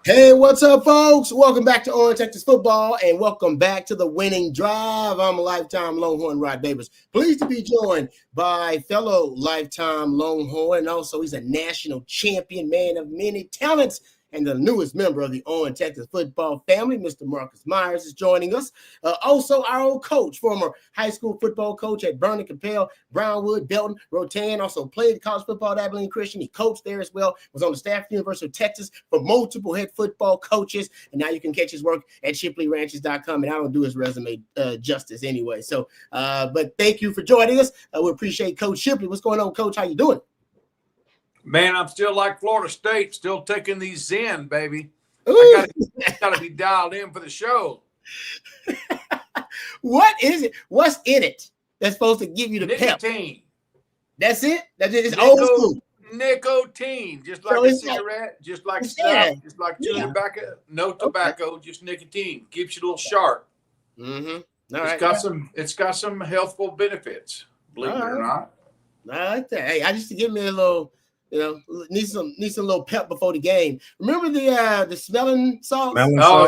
Hey, what's up, folks? Welcome back to Orange Texas Football, and welcome back to the Winning Drive. I'm a lifetime Longhorn, Rod Babers. Pleased to be joined by fellow lifetime Longhorn, and also he's a national champion, man of many talents, and the newest member of the Orange Texas football family, Mr. Marcus Myers, is joining us. Also, our old coach, former high school football coach at Vernon, Capel, Brownwood, Belton, Rotan, also played college football at Abilene Christian. He coached there as well, was on the staff at the University of Texas for multiple head football coaches, and now you can catch his work at shipleyranches.com, and I don't do his resume justice anyway. So, but thank you for joining us. We appreciate Coach Shipley. What's going on, Coach? How you doing? Man, I'm still like Florida State, still taking these Zen, baby. I gotta be dialed in for the show. What is it? What's in it that's supposed to give you the nicotine? Pep? That's it? That's it. It's old school. Nicotine, just like a cigarette, just like snuff, just like chewing tobacco. No tobacco, just nicotine. Keeps you a little sharp. Mm-hmm. It's got some healthful benefits, believe it or not. I like that. Hey, I just to give me a little, need some little pep before the game. Remember the smelling salts?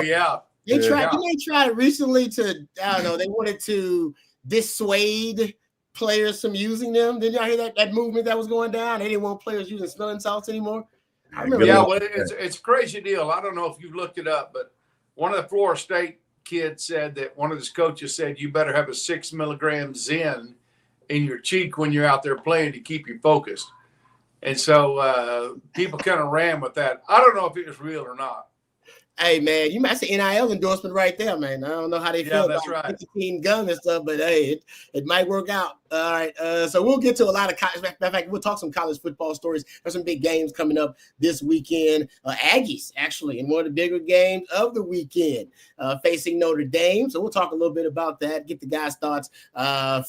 Yeah. They tried recently to, I don't know, they wanted to dissuade players from using them. Did y'all hear that movement that was going down? They didn't want players using smelling salts anymore. I remember. Yeah, well, it's a crazy deal. I don't know if you've looked it up, but one of the Florida State kids said that one of his coaches said you better have a 6 milligram Zen in your cheek when you're out there playing to keep you focused. And so people kind of ran with that. I don't know if it was real or not. Hey, man, you might say NIL endorsement right there, man. I don't know how they feel about nicotine gum and stuff, but hey, it might work out. All right, so we'll get to a lot of college. Matter of fact, we'll talk some college football stories. There's some big games coming up this weekend. Aggies, actually, in one of the bigger games of the weekend, facing Notre Dame. So we'll talk a little bit about that, get the guys' thoughts.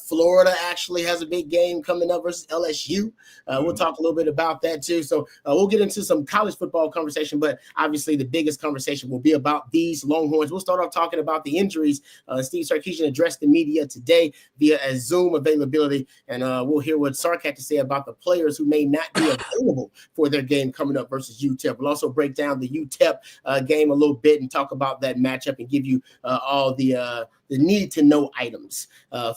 Florida actually has a big game coming up versus LSU. We'll talk a little bit about that, too. So we'll get into some college football conversation, but obviously the biggest conversation will be about these Longhorns. We'll start off talking about the injuries. Steve Sarkisian addressed the media today via a Zoom availability, and we'll hear what Sark had to say about the players who may not be available for their game coming up versus UTEP. We'll also break down the UTEP game a little bit and talk about that matchup and give you all the need-to-know items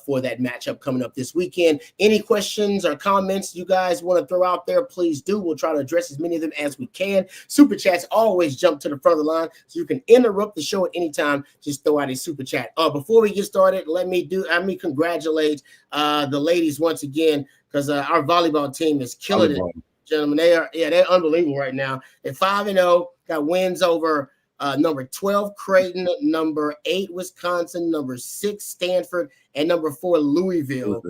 for that matchup coming up this weekend. Any questions or comments you guys want to throw out there, please do. We'll try to address as many of them as we can. Super chats always jump to the front of the line, so you can interrupt the show at any time. Just throw out a super chat. Before we get started, let me congratulate the ladies once again, because our volleyball team is killing it, gentlemen. They're unbelievable right now. They're 5-0, got wins over number 12 Creighton, number 8 Wisconsin, number 6 Stanford, and number 4 Louisville.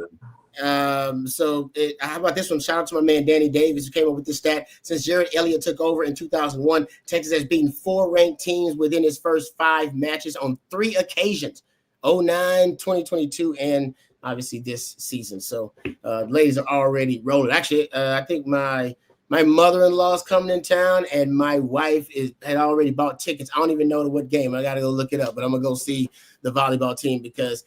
How about this one? Shout out to my man Danny Davis, who came up with this stat. Since Jared Elliott took over in 2001, Texas has beaten 4 ranked teams within its first 5 matches on 3 occasions: 09, 2022, and obviously this season. So ladies are already rolling. Actually, I think my mother-in-law is coming in town, and my wife had already bought tickets. I don't even know what game. I got to go look it up, but I'm going to go see the volleyball team because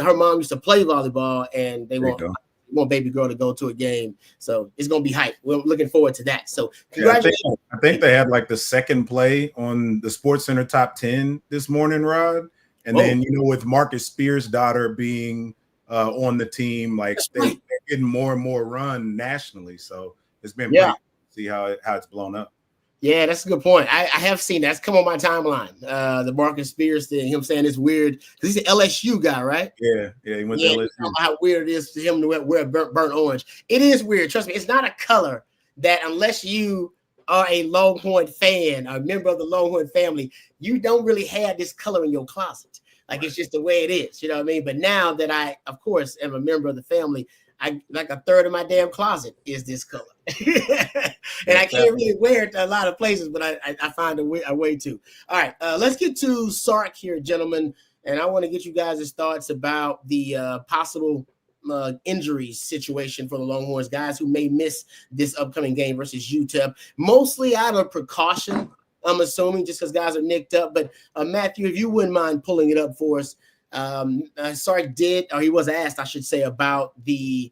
her mom used to play volleyball, and they want baby girl to go to a game. So it's going to be hype. We're looking forward to that. So congratulations. I think they had like the second play on the Sports Center top 10 this morning, Rod. And then, with Marcus Spears' daughter being on the team, like they're getting more and more run nationally. So it's been pretty cool to see how it's blown up. Yeah, that's a good point. I have seen that's come on my timeline. The Marcus Spears thing, him saying it's weird because he's an LSU guy, right? Yeah, he went to LSU. How weird it is for him to wear burnt orange. It is weird. Trust me, it's not a color that unless you are a Longhorn fan, a member of the Longhorn family, you don't really have this color in your closet. Like it's just the way it is, you know what I mean? But now that I, of course, am a member of the family, I like a third of my damn closet is this color. And I can't really wear it to a lot of places, but I find a way to. All right, let's get to Sark here, gentlemen. And I want to get you guys' thoughts about the possible injuries situation for the Longhorns, guys who may miss this upcoming game versus UTEP, mostly out of precaution, I'm assuming, just because guys are nicked up. But Matthew, if you wouldn't mind pulling it up for us. Sark he was asked, I should say, about the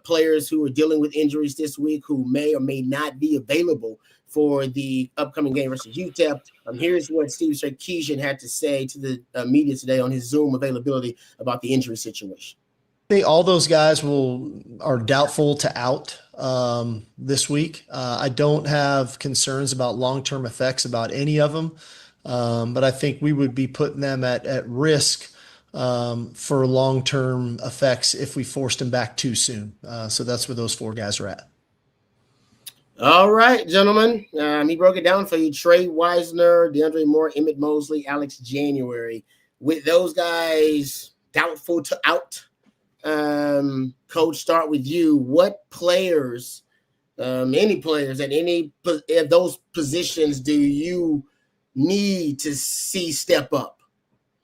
players who are dealing with injuries this week who may or may not be available for the upcoming game versus UTEP. Here's what Steve Sarkisian had to say to the media today on his Zoom availability about the injury situation. I think all those guys are doubtful to out this week. I don't have concerns about long-term effects about any of them, but I think we would be putting them at risk for long-term effects if we forced them back too soon. So that's where those 4 guys are at. All right, gentlemen. He broke it down for you. Trey Wisner, DeAndre Moore, Emmett Mosley, Alex January. With those guys doubtful to out, Coach, start with you. What players, any players at any of those positions do you need to see step up?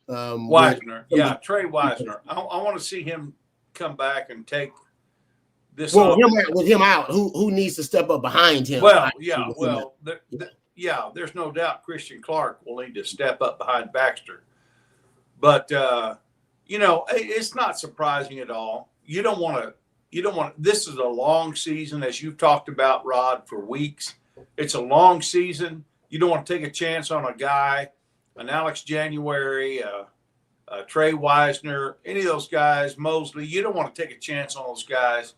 Wisner. Trey Wisner. I want to see him come back and take this. Well, with him out, who needs to step up behind him? There's no doubt Christian Clark will need to step up behind Baxter. But it's not surprising at all. You don't want to. This is a long season, as you've talked about, Rod, for weeks. It's a long season. You don't want to take a chance on a guy, an Alex January, Trey Wisner, any of those guys, Mosley. You don't want to take a chance on those guys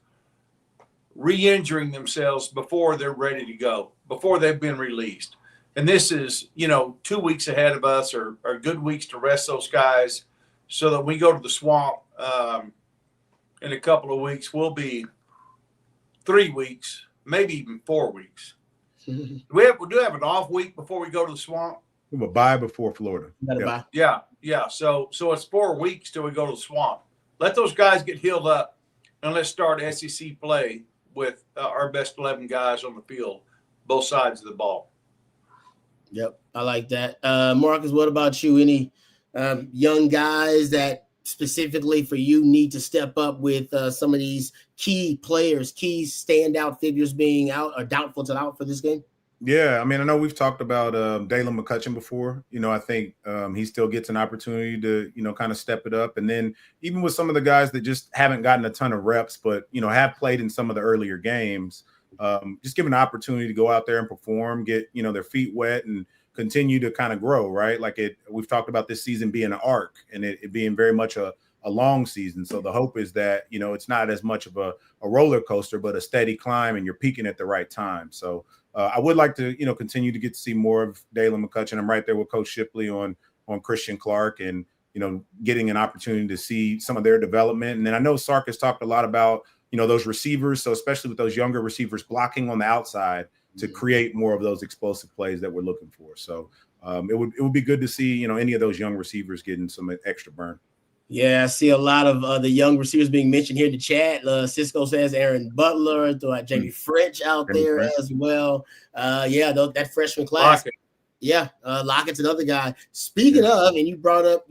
re-injuring themselves before they're ready to go, before they've been released. And this is, 2 weeks ahead of us are good weeks to rest those guys so that we go to the swamp in a couple of weeks. We'll be 3 weeks, maybe even 4 weeks. We do have an off week before we go to the swamp. We have a bye before Florida. Yeah. So it's 4 weeks till we go to the swamp. Let those guys get healed up, and let's start SEC play with our best 11 guys on the field, both sides of the ball. Yep, I like that. Marcus, what about you? Any young guys that specifically for you need to step up with some of these key players, key standout figures being out or doubtful to out for this game? Yeah, I mean, I know we've talked about Dalen McCutcheon before. I think he still gets an opportunity to, kind of step it up. And then even with some of the guys that just haven't gotten a ton of reps, but, have played in some of the earlier games, just give an opportunity to go out there and perform, get, their feet wet and continue to kind of grow, right? We've talked about this season being an arc and it being very much a long season. So the hope is that, it's not as much of a roller coaster, but a steady climb and you're peaking at the right time. So I would like to, continue to get to see more of Dalen McCutcheon. I'm right there with Coach Shipley on Christian Clark and, getting an opportunity to see some of their development. And then I know Sark has talked a lot about, those receivers. So especially with those younger receivers blocking on the outside to create more of those explosive plays that we're looking for. So it would be good to see, any of those young receivers getting some extra burn. Yeah, I see a lot of the young receivers being mentioned here in the chat. Cisco says Aaron Butler, Jamie French out there as well. That freshman class. Lockett. Yeah, Lockett's another guy. Speaking of, and you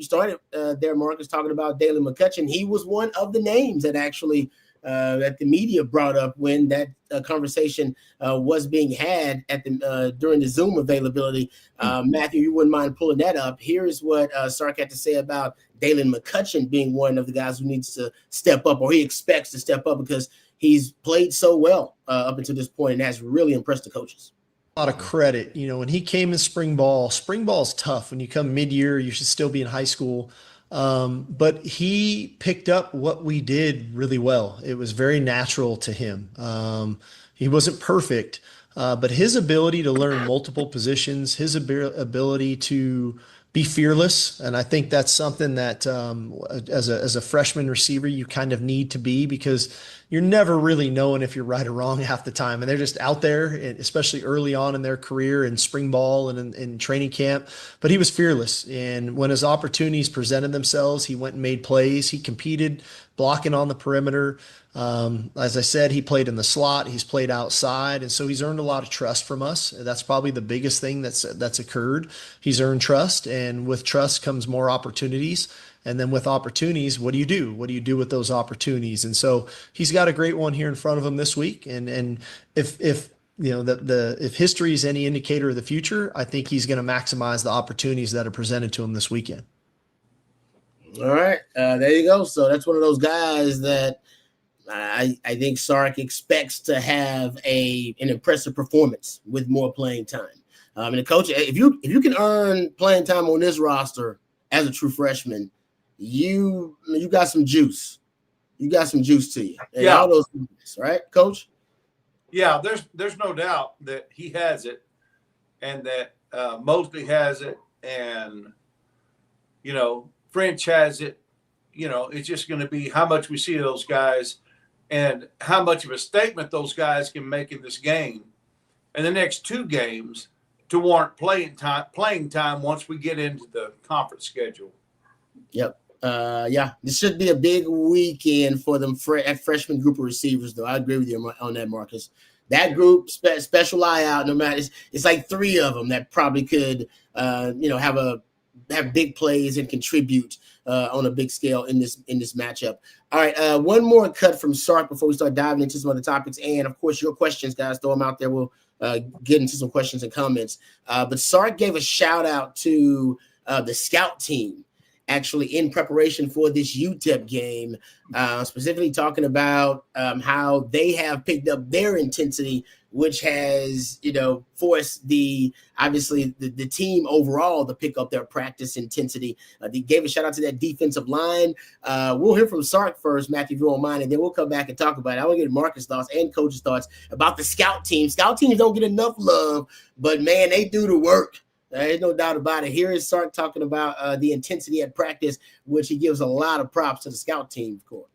started there, Marcus, talking about Dalen McCutcheon. He was one of the names that actually that the media brought up when that conversation was being had at the during the Zoom availability. Matthew, you wouldn't mind pulling that up. Here's what Sark had to say about Dalen McCutcheon being one of the guys who needs to step up, or he expects to step up because he's played so well up until this point and has really impressed the coaches. A lot of credit. When he came in spring ball's tough. When you come mid-year, you should still be in high school. But he picked up what we did really well. It was very natural to him. He wasn't perfect, but his ability to learn multiple positions, his ability to be fearless. And I think that's something that as a freshman receiver, you kind of need to be, because you're never really knowing if you're right or wrong half the time. And they're just out there, especially early on in their career in spring ball and in training camp. But he was fearless. And when his opportunities presented themselves, he went and made plays. He competed, blocking on the perimeter. As I said, he played in the slot. He's played outside. And so he's earned a lot of trust from us. That's probably the biggest thing that's occurred. He's earned trust. And with trust comes more opportunities. And then with opportunities, what do you do? What do you do with those opportunities? And so he's got a great one here in front of him this week. And if if history is any indicator of the future, I think he's going to maximize the opportunities that are presented to him this weekend. All right, there you go. So that's one of those guys that I think Sark expects to have an impressive performance with more playing time. And the coach, if you can earn playing time on this roster as a true freshman, you got some juice. You got some juice to you. And all those things, right, Coach? Yeah, there's no doubt that he has it, and that Mosley has it, and French has it. It's just going to be how much we see those guys and how much of a statement those guys can make in this game and the next two games to warrant playing time once we get into the conference schedule. Yep. This should be a big weekend for them at freshman group of receivers, though. I agree with you on that, Marcus. That group, special eye out. No matter, it's like three of them that probably could, have big plays and contribute on a big scale in this matchup. All right, one more cut from Sark before we start diving into some other topics, and of course your questions, guys. Throw them out there. We'll get into some questions and comments. But Sark gave a shout out to the scout team, actually in preparation for this UTEP game, specifically talking about how they have picked up their intensity, which has, forced the team overall to pick up their practice intensity. They gave a shout out to that defensive line. We'll hear from Sark first, Matthew, if you don't mind, and then we'll come back and talk about it. I want to get Marcus' thoughts and Coach's thoughts about the scout team. Scout teams don't get enough love, but man, they do the work. There's no doubt about it. Here is Sark talking about the intensity at practice, which he gives a lot of props to the scout team, of course.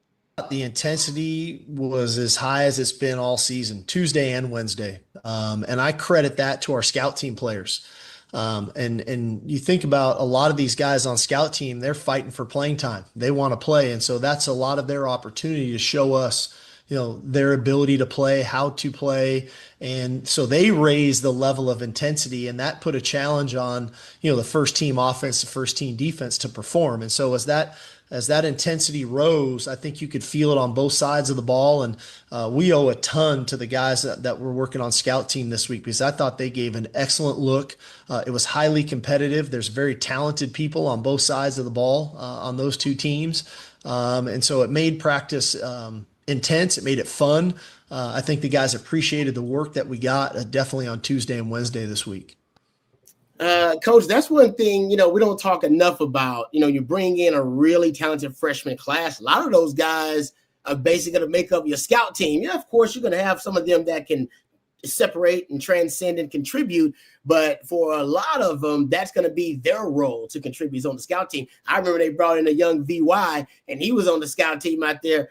The intensity was as high as it's been all season, Tuesday and Wednesday. And I credit that to our scout team players. And you think about a lot of these guys on scout team, they're fighting for playing time. They want to play. And so that's a lot of their opportunity to show us, their ability to play, how to play. And so they raised the level of intensity, and that put a challenge on, the first team offense, the first team defense to perform. And so as that intensity rose, I think you could feel it on both sides of the ball. And we owe a ton to the guys that were working on scout team this week, because I thought they gave an excellent look. It was highly competitive. There's very talented people on both sides of the ball on those two teams. And so it made practice intense. It made it fun. I think the guys appreciated the work that we got definitely on Tuesday and Wednesday this week. Coach, that's one thing, we don't talk enough about. You bring in a really talented freshman class. A lot of those guys are basically going to make up your scout team. Yeah, of course, you're going to have some of them that can separate and transcend and contribute. But for a lot of them, that's going to be their role to contribute on the scout team. I remember they brought in a young VY, and he was on the scout team out there,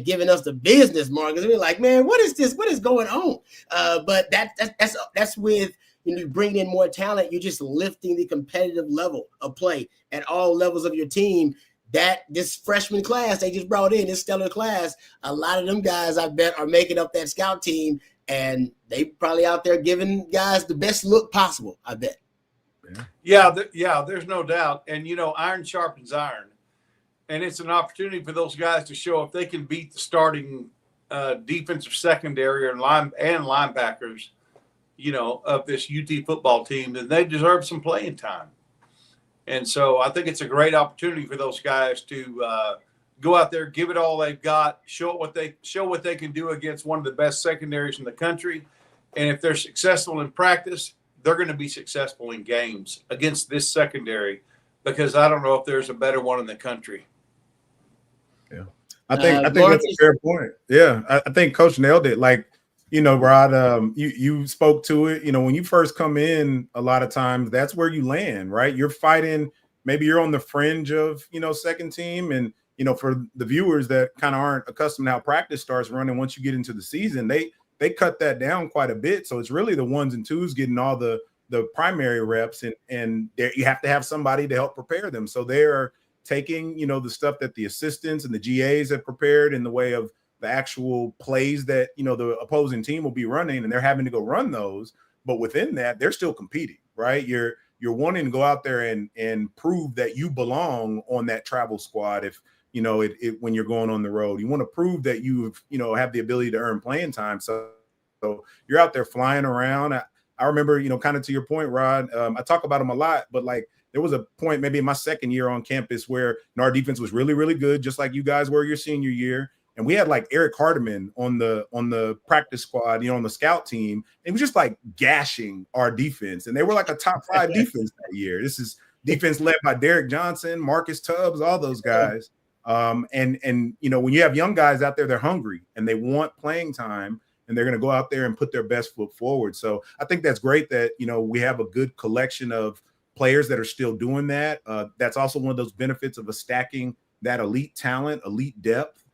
giving us the business, Marcus. We were like, man, what is this? What is going on? But that's with, you bring in more talent. You're just lifting the competitive level of play at all levels of your team. That this freshman class they just brought in, this stellar class, a lot of them guys, I bet, are making up that scout team, and they probably out there giving guys the best look possible, I bet. Yeah, there's no doubt. And, iron sharpens iron. And it's an opportunity for those guys to show if they can beat the starting defensive secondary and linebackers, of this UT football team, then they deserve some playing time. And so I think it's a great opportunity for those guys to go out there, give it all they've got, show what they can do against one of the best secondaries in the country. And if they're successful in practice, they're going to be successful in games against this secondary, because I don't know if there's a better one in the country. Yeah, I think that's a fair point. Yeah, I think Coach nailed it. Like, Rod, you spoke to it. When you first come in, a lot of times that's where you land, right? You're fighting. Maybe you're on the fringe of, second team. And, for the viewers that kind of aren't accustomed to how practice starts running, once you get into the season, they cut that down quite a bit. So it's really the ones and twos getting all the primary reps, and you have to have somebody to help prepare them. So they're taking, the stuff that the assistants and the GAs have prepared in the way of the actual plays that, the opposing team will be running, and they're having to go run those. But within that, they're still competing, right? You're wanting to go out there and prove that you belong on that travel squad. If, when you're going on the road, you want to prove that you've, have the ability to earn playing time. So you're out there flying around. I remember, kind of to your point, Rod, I talk about them a lot, but like there was a point maybe in my second year on campus where our defense was really, really good, just like you guys were your senior year. and we had like Eric Hardiman on the practice squad, on the scout team. It was just like gashing our defense, and they were like a top 5 defense that year. This is defense led by Derek Johnson, Marcus Tubbs, all those guys. And when you have young guys out there, they're hungry and they want playing time, and they're going to go out there and put their best foot forward. So I think that's great that, we have a good collection of players that are still doing that. That's also one of those benefits of stacking that elite talent, elite depth,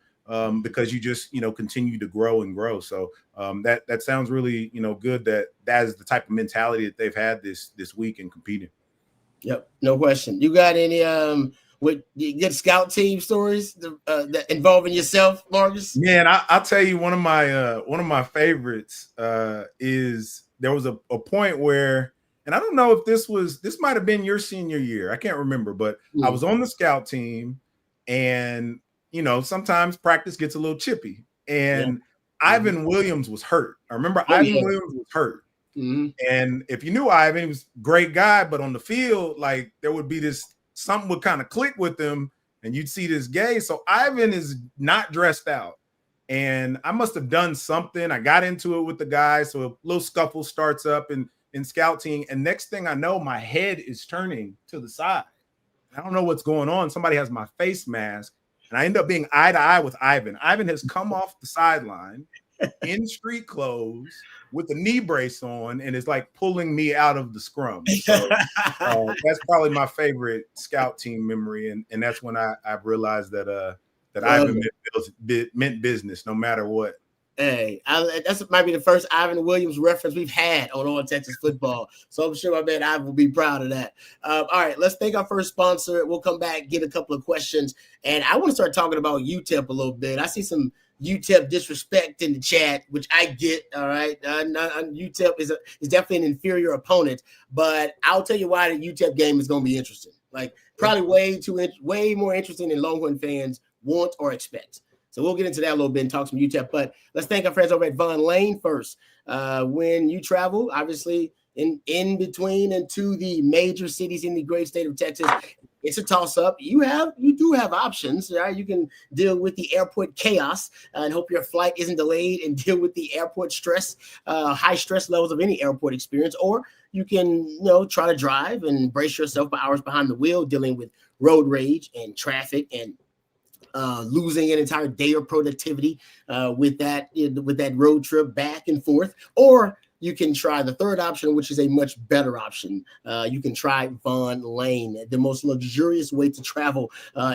because you just, continue to grow and grow. So that sounds really, good that is the type of mentality that they've had this week in competing. Yep. No question. You got any, with good scout team stories that involving yourself, Marcus? Man, I'll tell you one of my favorites is there was a point where, and I don't know if this might have been your senior year. I can't remember, but I was on the scout team, and sometimes practice gets a little chippy. And Ivan Williams was hurt. I remember Ivan Williams was hurt. Mm-hmm. And if you knew Ivan, he was a great guy, but on the field, like there would be something would kind of click with him, and you'd see this gaze. So Ivan is not dressed out, and I must have done something. I got into it with the guys, so a little scuffle starts up in scouting, and next thing I know, my head is turning to the side. I don't know what's going on. Somebody has my face mask, and I end up being eye to eye with Ivan. Ivan has come off the sideline in street clothes with a knee brace on, and is like pulling me out of the scrum. So that's probably my favorite scout team memory, and that's when I realized that Ivan meant business no matter what. Hey, that might be the first Ivan Williams reference we've had on All Texas Football, so I'm sure my man Ivan will be proud of that. All right, let's thank our first sponsor. We'll come back, get a couple of questions, and I want to start talking about UTEP a little bit. I see some UTEP disrespect in the chat, which I get. All right, UTEP is definitely an inferior opponent, but I'll tell you why the UTEP game is going to be interesting. Like probably way more interesting than Longhorn fans want or expect. So we'll get into that a little bit and talk some UTEP. But let's thank our friends over at Von Lane first. When you travel, obviously in between and to the major cities in the great state of Texas, it's a toss-up. You do have options, right? You can deal with the airport chaos and hope your flight isn't delayed and deal with the airport stress, high stress levels of any airport experience, or you can, try to drive and brace yourself for hours behind the wheel, dealing with road rage and traffic and losing an entire day of productivity with that road trip back and forth. Or you can try the third option, which is a much better option. You can try Von Lane, the most luxurious way to travel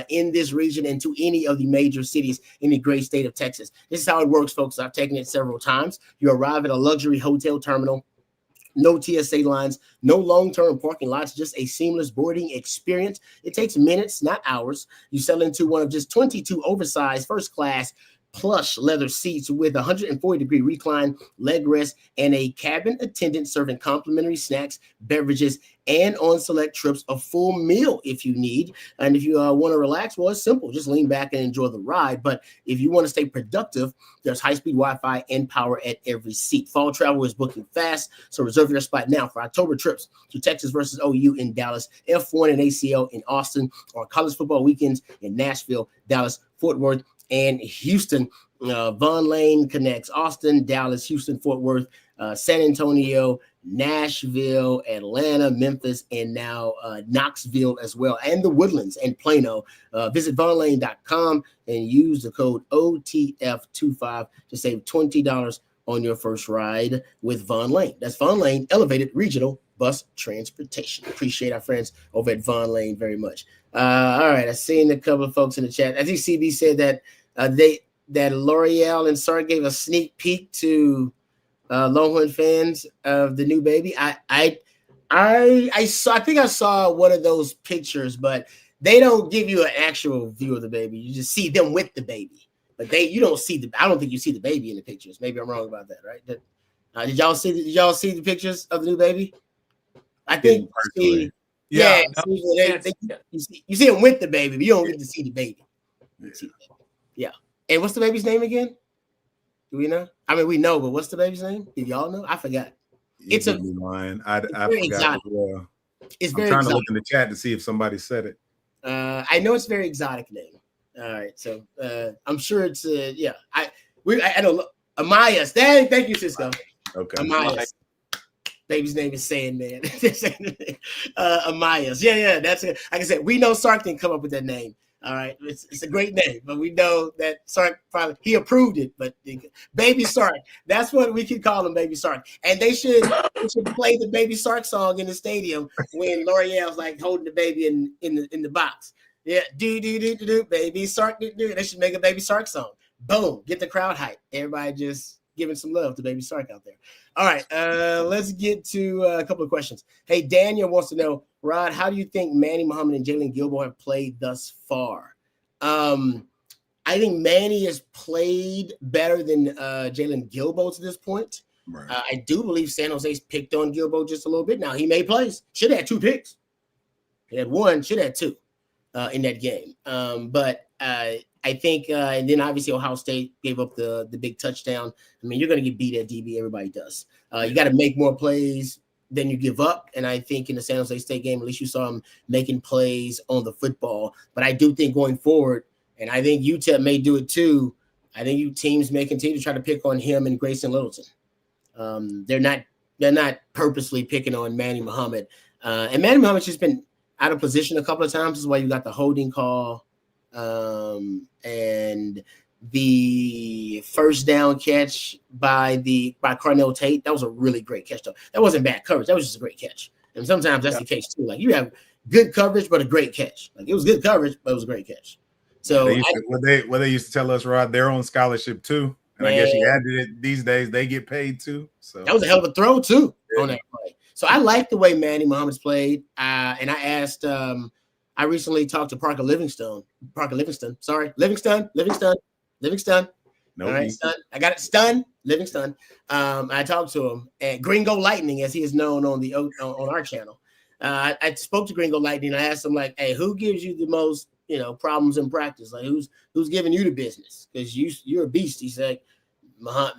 in this region and to any of the major cities in the great state of Texas. This is how it works, folks. I've taken it several times. You arrive at a luxury hotel terminal. No TSA lines, no long-term parking lots, just a seamless boarding experience. It takes minutes, not hours. You settle into one of just 22 oversized first-class plush leather seats with 140-degree recline, leg rest, and a cabin attendant serving complimentary snacks, beverages, and on select trips, a full meal if you need. And if you want to relax, well, it's simple. Just lean back and enjoy the ride. But if you want to stay productive, there's high-speed Wi-Fi and power at every seat. Fall travel is booking fast, so reserve your spot now for October trips to Texas versus OU in Dallas, F1 and ACL in Austin, or college football weekends in Nashville, Dallas, Fort Worth, and Houston. Von Lane connects Austin, Dallas, Houston, Fort Worth, San Antonio, Nashville, Atlanta, Memphis, and now Knoxville as well, and the Woodlands and Plano. Visit vonlane.com and use the code OTF25 to save $20 on your first ride with Von Lane. That's Von Lane, Elevated Regional Bus Transportation. Appreciate our friends over at Von Lane very much. All right, I've seen a couple of folks in the chat. I think CB said that that L'Oreal and Sark gave a sneak peek to Longhorn fans of the new baby. I think I saw one of those pictures, but they don't give you an actual view of the baby. You just see them with the baby, but you don't see I don't think you see the baby in the pictures. Maybe I'm wrong about that, right? Did y'all see the pictures of the new baby? I think you see them with the baby, but you don't get to see the baby. Yeah. And what's the baby's name again? Do we know? I mean, we know, but what's the baby's name? Did y'all know? I forgot. It's a line. I forgot as well. It's very I'm trying exotic. to look in the chat to see if somebody said it. I know it's a very exotic name. All right. So I'm sure it's I don't Amayas. Thank you, Cisco. Okay. Amayas. Baby's name is Sandman. Amayas. Yeah. That's it. Like I said, we know Sark didn't come up with that name. All right, it's a great name, but we know that Sark he approved it. But Baby Sark, that's what we can call him, Baby Sark. And they should play the Baby Sark song in the stadium when L'Oreal's like holding the baby in the box. Yeah, do Baby Sark do. They should make a Baby Sark song. Boom, get the crowd hype. Everybody just giving some love to Baby Sark out there. All right, let's get to a couple of questions. Hey, Daniel wants to know, Rod, how do you think Manny Muhammad and Jalen Gilbo have played thus far? I think Manny has played better than Jalen Gilbo to this point. Right. I do believe San Jose's picked on Gilbo just a little bit. Now, he made plays. Should have had 2 picks. He had 1, should have had 2 in that game. But I think, and then obviously Ohio State gave up the big touchdown. I mean, you're going to get beat at DB. Everybody does. You got to make more plays than you give up. And I think in the San Jose State game, at least you saw him making plays on the football. But I do think going forward, and I think UTEP may do it too, I think teams may continue to try to pick on him and Grayson Littleton. They're not purposely picking on Manny Muhammad. And Manny Muhammad's just been out of position a couple of times. This is why you got the holding call. And the first down catch by Carnell Tate, that was a really great catch though. That wasn't bad coverage. That was just a great catch. And sometimes that's the case too. Like you have good coverage, but a great catch. Like it was good coverage, but it was a great catch. So what they used to tell us, Rod, they're on scholarship too. And I guess you added it these days, they get paid too. So that was a hell of a throw too on that play. So I like the way Manny Muhammad's played. And I asked I recently talked to Parker Livingston. No, all right, Stun. I got it. Stun. Livingston. I talked to him, and Gringo Lightning, as he is known on our channel. I spoke to Gringo Lightning. I asked him like, "Hey, who gives you the most, problems in practice? Like, who's giving you the business? Because you're a beast." He said,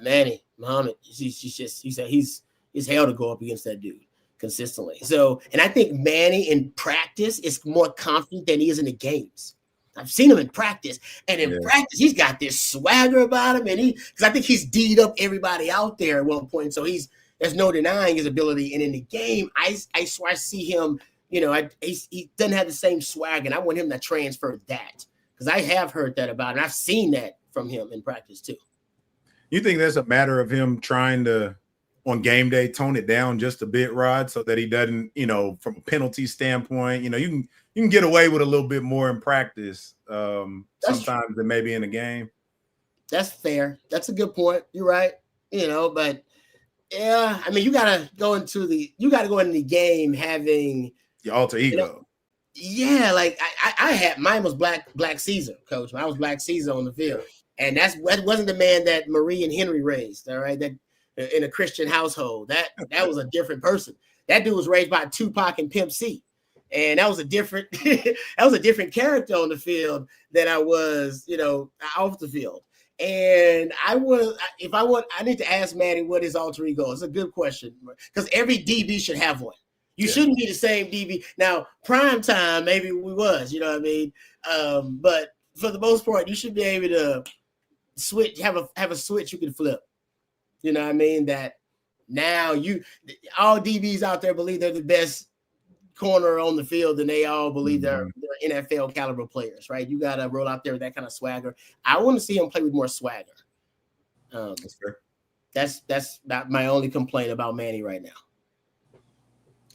"Manny Muhammad." He said he's hell to go up against that dude consistently. So, and I think Manny in practice is more confident than he is in the games. I've seen him in practice, and in practice, he's got this swagger about him, and because I think he's D'd up everybody out there at one point. So there's no denying his ability. And in the game, I swear I see him. He doesn't have the same swag, and I want him to transfer that because I have heard that about him. I've seen that from him in practice too. You think there's a matter of him trying to, on game day, tone it down just a bit, Rod, so that he doesn't, from a penalty standpoint, you can get away with a little bit more in practice sometimes than maybe in a game. That's fair. That's a good point. You're right. But yeah, I mean, you gotta go into the game having your alter ego. Yeah, like I had mine was Black Caesar, coach. I was Black Caesar on the field, and that wasn't the man that Marie and Henry raised. All right, that in a Christian household, that was a different person. That dude was raised by Tupac and Pimp C. And that was a different character on the field than I was, off the field. And I need to ask Manny what his alter ego is. It's a good question because every DB should have one. You shouldn't be the same DB. Now, prime time, maybe we was, you know what I mean? But for the most part, you should be able to switch, have a switch you can flip. You know what I mean? That now all DBs out there believe they're the best corner on the field, and they all believe they're NFL caliber players, right? You got to roll out there with that kind of swagger. I want to see him play with more swagger. That's fair. That's not my only complaint about Manny right now.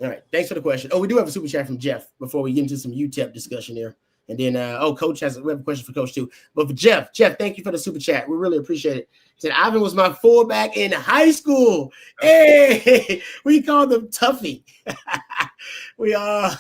All right, thanks for the question. Oh, we do have a super chat from Jeff before we get into some UTEP discussion here. And then, Coach we have a question for Coach too. But for Jeff, thank you for the super chat. We really appreciate it. He said, Ivan was my fullback in high school. Hey, we called him Tuffy. We all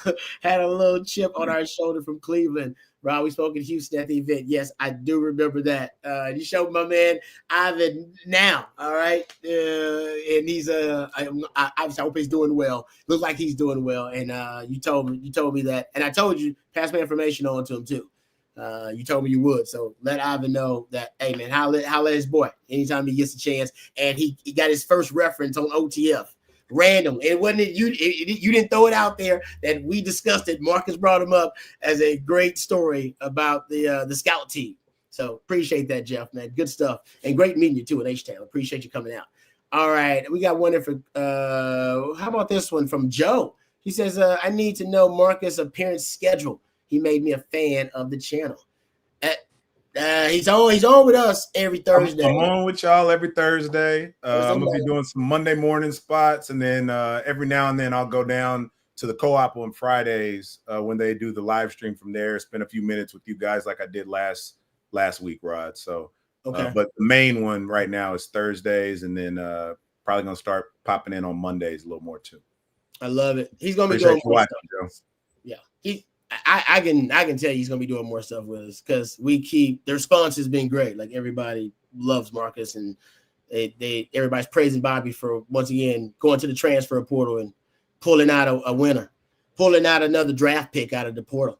had a little chip on our shoulder from Cleveland. Rob, we spoke in Houston at the event. Yes, I do remember that. You showed my man Ivan now, all right? And he's I hope he's doing well. Looks like he's doing well. And you told me that. And I told you, pass my information on to him too. You told me you would. So let Ivan know that, hey, man, holla at his boy anytime he gets a chance. And he got his first reference on OTF. random. It wasn't you. You didn't throw it out there. That we discussed it. Marcus brought him up as a great story about the scout team. So appreciate that, Jeff, man. Good stuff. And great meeting you too in H-Town. Appreciate you coming out. All right. We got one there for how about this one from Joe? He says, I need to know Marcus' appearance schedule. He made me a fan of the channel. He's on with us every Thursday. I'm on with y'all every Thursday. I'm gonna be doing some Monday morning spots, and then every now and then I'll go down to the co-op on Fridays when they do the live stream from there. Spend a few minutes with you guys like I did last week, Rod. So, but the main one right now is Thursdays, and then probably gonna start popping in on Mondays a little more too. I love it. He's gonna be doing more stuff. Yeah, I can tell you he's gonna be doing more stuff with us because the response has been great. Like everybody loves Marcus, and everybody's praising Bobby for once again going to the transfer portal and pulling out a winner, pulling out another draft pick out of the portal,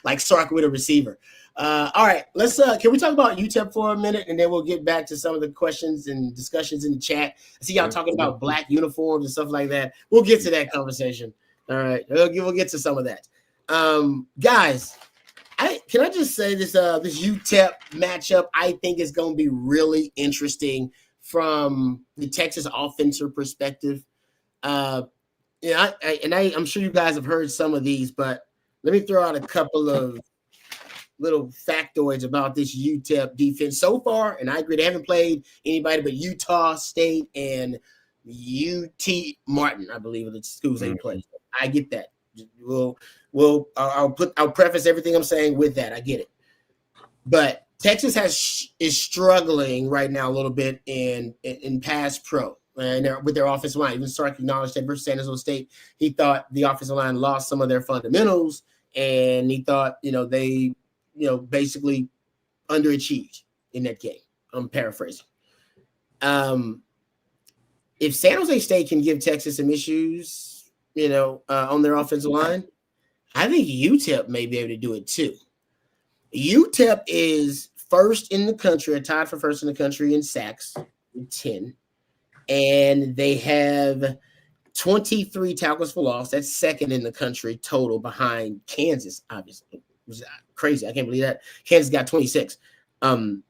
like Sark with a receiver. All right, let's can we talk about UTEP for a minute, and then we'll get back to some of the questions and discussions in the chat. I see y'all talking about black uniforms and stuff like that. We'll get to that conversation. All right, we'll get to some of that. Guys, can I just say this UTEP matchup I think is going to be really interesting from the Texas offensive perspective. I'm sure you guys have heard some of these, but let me throw out a couple of little factoids about this UTEP defense so far. And I agree, they haven't played anybody but Utah State and UT Martin, I believe, are the schools they play. I get that. I'll preface everything I'm saying with that. I get it. But Texas is struggling right now a little bit in pass pro and with their offensive line. Even Sark acknowledged that versus San Jose State, he thought the offensive line lost some of their fundamentals, and he thought they basically underachieved in that game. I'm paraphrasing. If San Jose State can give Texas some issues, on their offensive line, I think UTEP may be able to do it too. UTEP is first in the country, or tied for first in the country in sacks, 10. And they have 23 tackles for loss. That's second in the country total behind Kansas, obviously. It was crazy. I can't believe that. Kansas got 26. The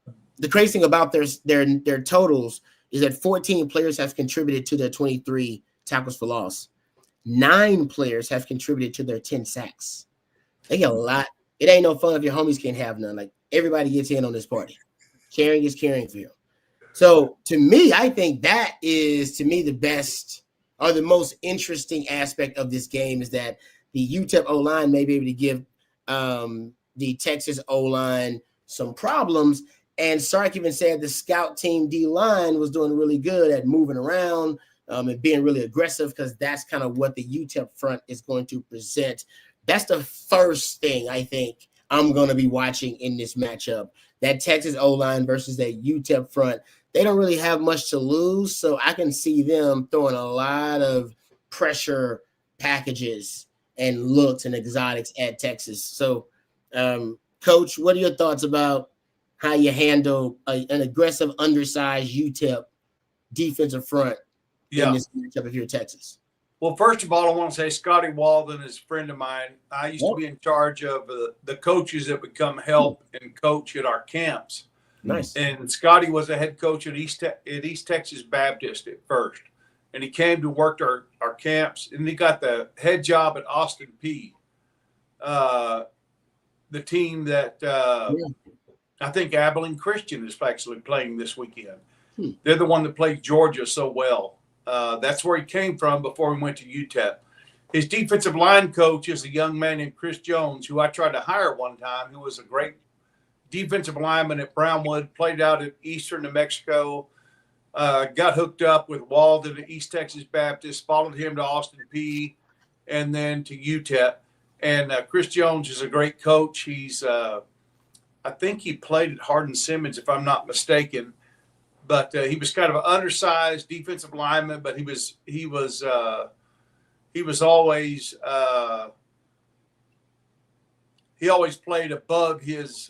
crazy thing about their totals is that 14 players have contributed to their 23 tackles for loss. 9 players have contributed to their 10 sacks. They get a lot. It ain't no fun if your homies can't have none. Like, everybody gets in on this party. Caring is caring for you. So, to me, I think that is, to me, the best or the most interesting aspect of this game is that the UTEP O-line may be able to give the Texas O-line some problems. And Sark even said the scout team D-line was doing really good at moving around, and being really aggressive, because that's kind of what the UTEP front is going to present. That's the first thing I think I'm going to be watching in this matchup. That Texas O-line versus that UTEP front. They don't really have much to lose, so I can see them throwing a lot of pressure packages and looks and exotics at Texas. So, Coach, what are your thoughts about how you handle an aggressive, undersized UTEP defensive front? In this matchup if you're Texas? Well, first of all, I want to say Scotty Walden is a friend of mine. I used to be in charge of the coaches that would come help and coach at our camps. Nice. And Scotty was a head coach at East Texas Baptist at first. And he came to work our camps, and he got the head job at Austin P. The team that I think Abilene Christian is actually playing this weekend. They're the one that played Georgia so well. That's where he came from before he went to UTEP. His defensive line coach is a young man named Chris Jones, who I tried to hire one time, who was a great defensive lineman at Brownwood, played out at Eastern New Mexico, got hooked up with Walden at East Texas Baptist, followed him to Austin P, and then to UTEP. And Chris Jones is a great coach. He's, I think he played at Hardin-Simmons, if I'm not mistaken. But he was kind of an undersized defensive lineman, but he was always he always played above his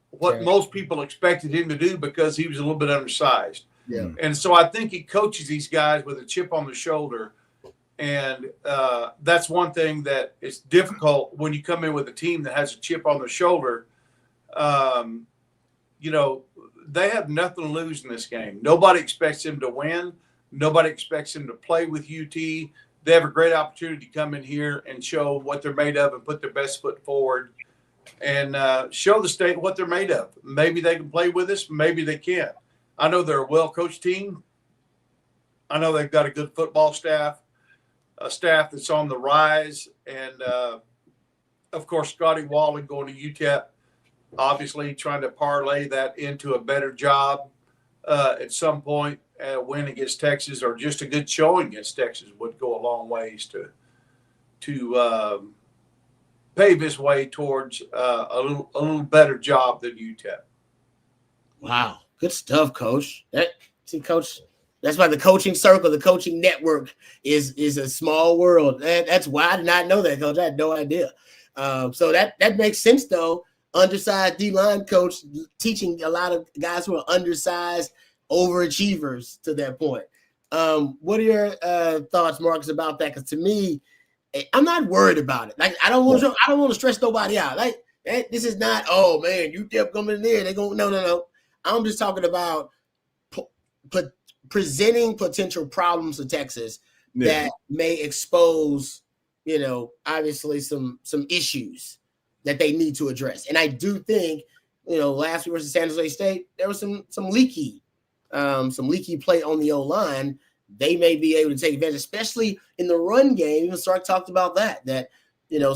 what most people expected him to do, because he was a little bit undersized. Yeah. And so I think he coaches these guys with a chip on the shoulder. And that's one thing that is difficult when you come in with a team that has a chip on their shoulder. You know, they have nothing to lose in this game. Nobody expects them to win. Nobody expects them to play with UT. They have a great opportunity to come in here and show what they're made of and put their best foot forward and show the state what they're made of. Maybe they can play with us. Maybe they can't. I know they're a well-coached team. I know they've got a good football staff, a staff that's on the rise. And, of course, Scotty Wallen going to UTEP, obviously trying to parlay that into a better job at some point. A win against Texas or just a good showing against Texas would go a long ways to pave his way towards a little better job than UTEP. Wow, good stuff, Coach. Coach, that's why the coaching circle, the coaching network is a small world. That's why I did not know that, Coach. I had no idea. So that makes sense, though. Undersized D-line coach teaching a lot of guys who are undersized overachievers to that point. What are your thoughts, Marcus, about that? Because to me, I'm not worried about it. Like I don't want to stress nobody out. Like this is not, oh man, you kept coming in there. They go no. I'm just talking about presenting potential problems to Texas that may expose, obviously some issues that they need to address. And I do think, last week versus San Jose State, there was some leaky play on the O-line. They may be able to take advantage, especially in the run game. Even Sark talked about that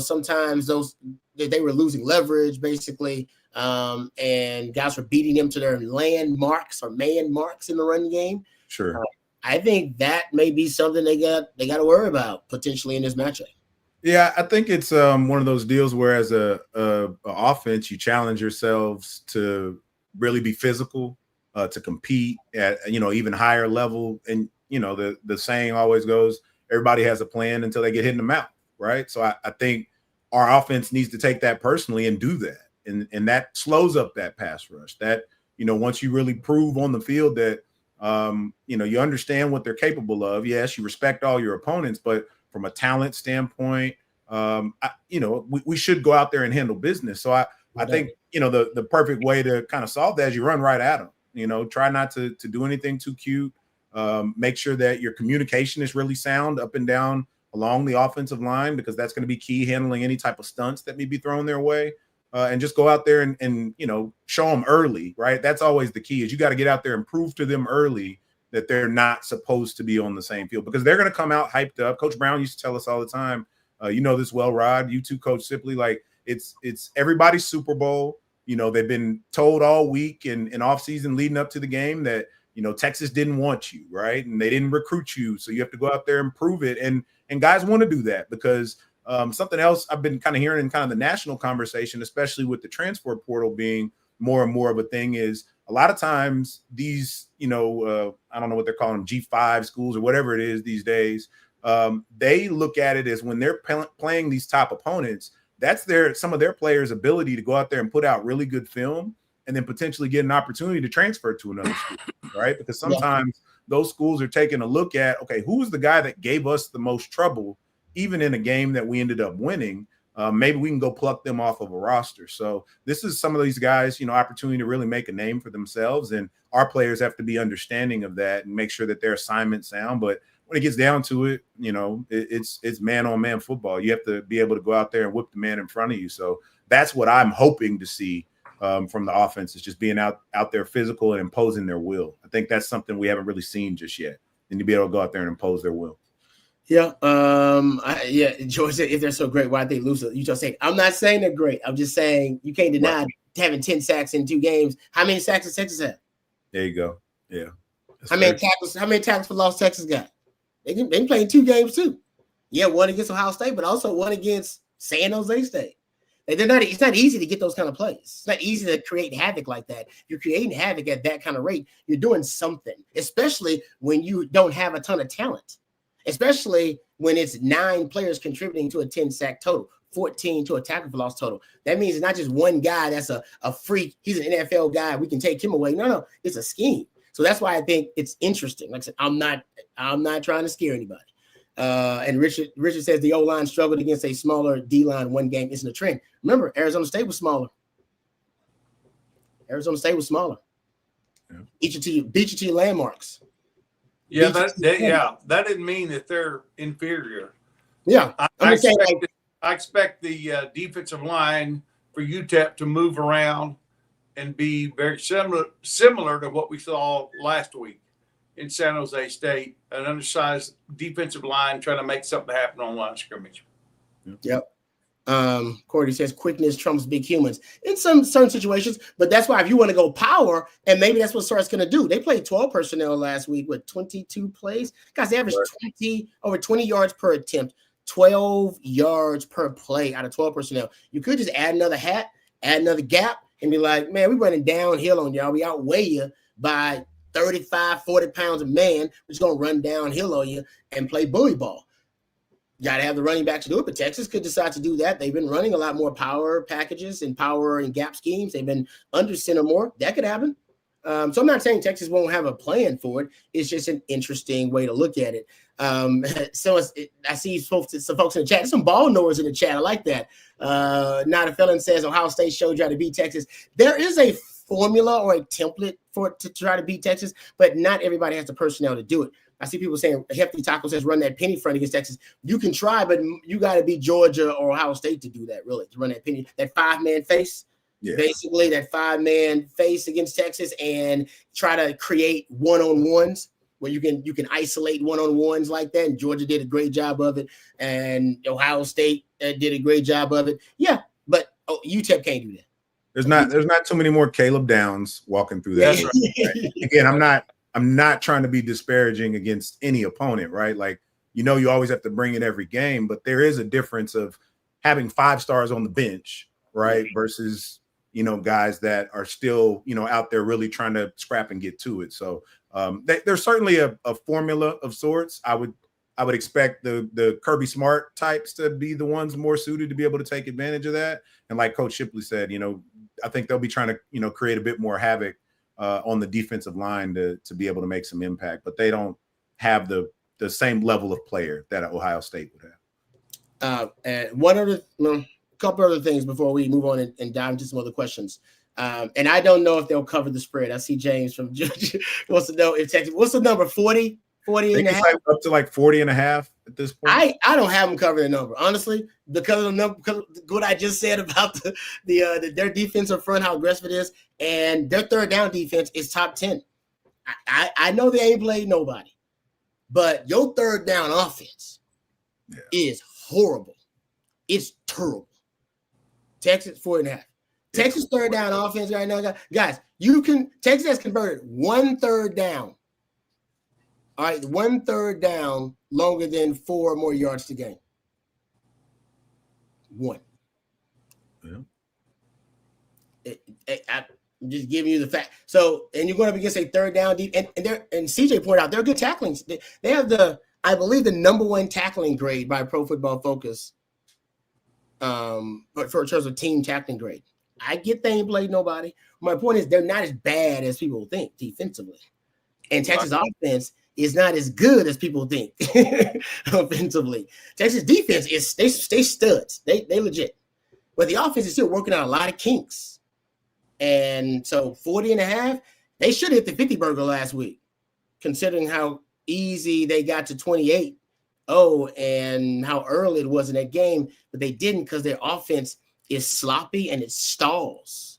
sometimes that they were losing leverage basically, and guys were beating them to their man marks in the run game. Sure. I think that may be something they got to worry about potentially in this matchup. Yeah, I think it's one of those deals where as a offense, you challenge yourselves to really be physical, to compete at, even higher level. And, the saying always goes, everybody has a plan until they get hit in the mouth, right? So I think our offense needs to take that personally and do that. And that slows up that pass rush. That, once you really prove on the field that, you understand what they're capable of. Yes, you respect all your opponents, but from a talent standpoint, we should go out there and handle business. So I think, the perfect way to kind of solve that is you run right at them. Try not to do anything too cute. Make sure that your communication is really sound up and down along the offensive line, because that's going to be key, handling any type of stunts that may be thrown their way. And just go out there and show them early, right? That's always the key, is you got to get out there and prove to them early that they're not supposed to be on the same field, because they're going to come out hyped up. Coach Brown used to tell us all the time, this well, Rod, you too, Coach Sipley, like it's everybody's Super Bowl. They've been told all week and off season leading up to the game that, Texas didn't want you, right? And they didn't recruit you. So you have to go out there and prove it. And guys want to do that, because something else I've been kind of hearing in kind of the national conversation, especially with the transfer portal being more and more of a thing, is a lot of times these, I don't know what they're calling them, G5 schools or whatever it is these days. They look at it as when they're playing these top opponents, that's some of their players' ability to go out there and put out really good film and then potentially get an opportunity to transfer to another school, right? Because sometimes those schools are taking a look at, okay, who's the guy that gave us the most trouble, even in a game that we ended up winning? Maybe we can go pluck them off of a roster. So this is some of these guys, opportunity to really make a name for themselves. And our players have to be understanding of that and make sure that their assignments sound. But when it gets down to it, it's man-on-man football. You have to be able to go out there and whip the man in front of you. So that's what I'm hoping to see from the offense, is just being out there physical and imposing their will. I think that's something we haven't really seen just yet. And to be able to go out there and impose their will. Yeah. George said, if they're so great, why they lose? You just say, I'm not saying they're great. I'm just saying you can't deny having 10 sacks in 2 games. How many sacks does Texas have? There you go. Yeah. How many tackles for loss Texas got? They playing 2 games too. Yeah, one against Ohio State, but also one against San Jose State. It's not easy to get those kind of plays. It's not easy to create havoc like that. You're creating havoc at that kind of rate. You're doing something, especially when you don't have a ton of talent, especially when it's 9 players contributing to a 10-sack total, 14 to a tackle for loss total. That means it's not just one guy that's a freak. He's an NFL guy. We can take him away. No, it's a scheme. So that's why I think it's interesting. Like I said, I'm not trying to scare anybody. And Richard says the O-line struggled against a smaller D-line. One game isn't a trend. Remember, Arizona State was smaller. Yeah. Beat you to your landmarks. Yeah, that didn't mean that they're inferior. Yeah, I expect the defensive line for UTEP to move around and be very similar to what we saw last week in San Jose State, an undersized defensive line trying to make something happen on line of scrimmage. Yep. Cordy says quickness trumps big humans in some certain situations, but that's why if you want to go power, and maybe that's what Sark's going to do. They played 12 personnel last week with 22 plays. Guys, they averaged over 20 yards per attempt, 12 yards per play out of 12 personnel. You could just add another hat, add another gap, and be like, man, we're running downhill on y'all. We outweigh you by 35, 40 pounds a man. We're just going to run downhill on you and play bully ball. You got to have the running back to do it, but Texas could decide to do that. They've been running a lot more power packages and power and gap schemes. They've been under center more. That could happen. So I'm not saying Texas won't have a plan for it. It's just an interesting way to look at it. I see some folks in the chat. There's some ball knowers in the chat. I like that. Not a felon says Ohio State showed you how to beat Texas. There is a formula or a template for it to try to beat Texas, but not everybody has the personnel to do it. I see people saying Hefty Taco says run that penny front against Texas. You can try, but you got to be Georgia or Ohio State to do that, really, to run that penny, that 5-man face. Yeah. Basically, that 5-man face against Texas and try to create one-on-ones where you can isolate one-on-ones like that. And Georgia did a great job of it, and Ohio State did a great job of it. Yeah, but UTEP can't do that. There's not too many more Caleb Downs walking through that. Right? Again, I'm not trying to be disparaging against any opponent, right? Like, you always have to bring it every game, but there is a difference of having 5 stars on the bench, right? Versus, guys that are still, out there really trying to scrap and get to it. So there's certainly a formula of sorts. I would expect the Kirby Smart types to be the ones more suited to be able to take advantage of that. And like Coach Shipley said, I think they'll be trying to, create a bit more havoc on the defensive line to be able to make some impact, but they don't have the same level of player that Ohio State would have. And couple other things before we move on and dive into some other questions. And I don't know if they'll cover the spread. I see James from Georgia wants to know if Texas, what's the number, 40 and a half? Up to like 40 and a half at this point. I don't have them covering the number, honestly, because of the number, because of what I just said about their defensive front, how aggressive it is, and their third down defense is top 10. I know they ain't played nobody, but your third down offense is horrible. It's terrible. Texas 4.5. Texas third down offense right now, guys. Texas has converted 1 third down. All right, 1 third down longer than 4 or more yards to gain. 1. Yeah. I'm just giving you the fact. So, and you're going up against a third down deep, and CJ pointed out they're good tackling. They have I believe the number 1 tackling grade by Pro Football Focus. But for terms of team tackling grade, I get they ain't played nobody. My point is they're not as bad as people think defensively, and Texas offense is not as good as people think offensively. Texas defense is they studs, they legit, but the offense is still working out a lot of kinks. And so 40 and a half, they should have hit the 50 burger last week, considering how easy they got to 28. And how early it was in that game, but they didn't because their offense is sloppy and it stalls.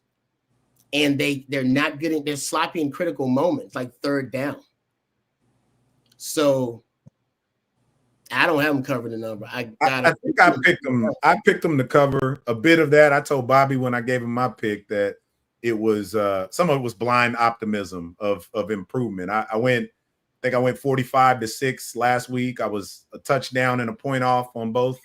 And they're not getting, they're sloppy in critical moments, like third down. So I don't have them covered the number. I think I picked them. I picked them to cover a bit of that. I told Bobby when I gave him my pick that it was some of it was blind optimism of improvement. I went 45-6 last week. I was a touchdown and a point off on both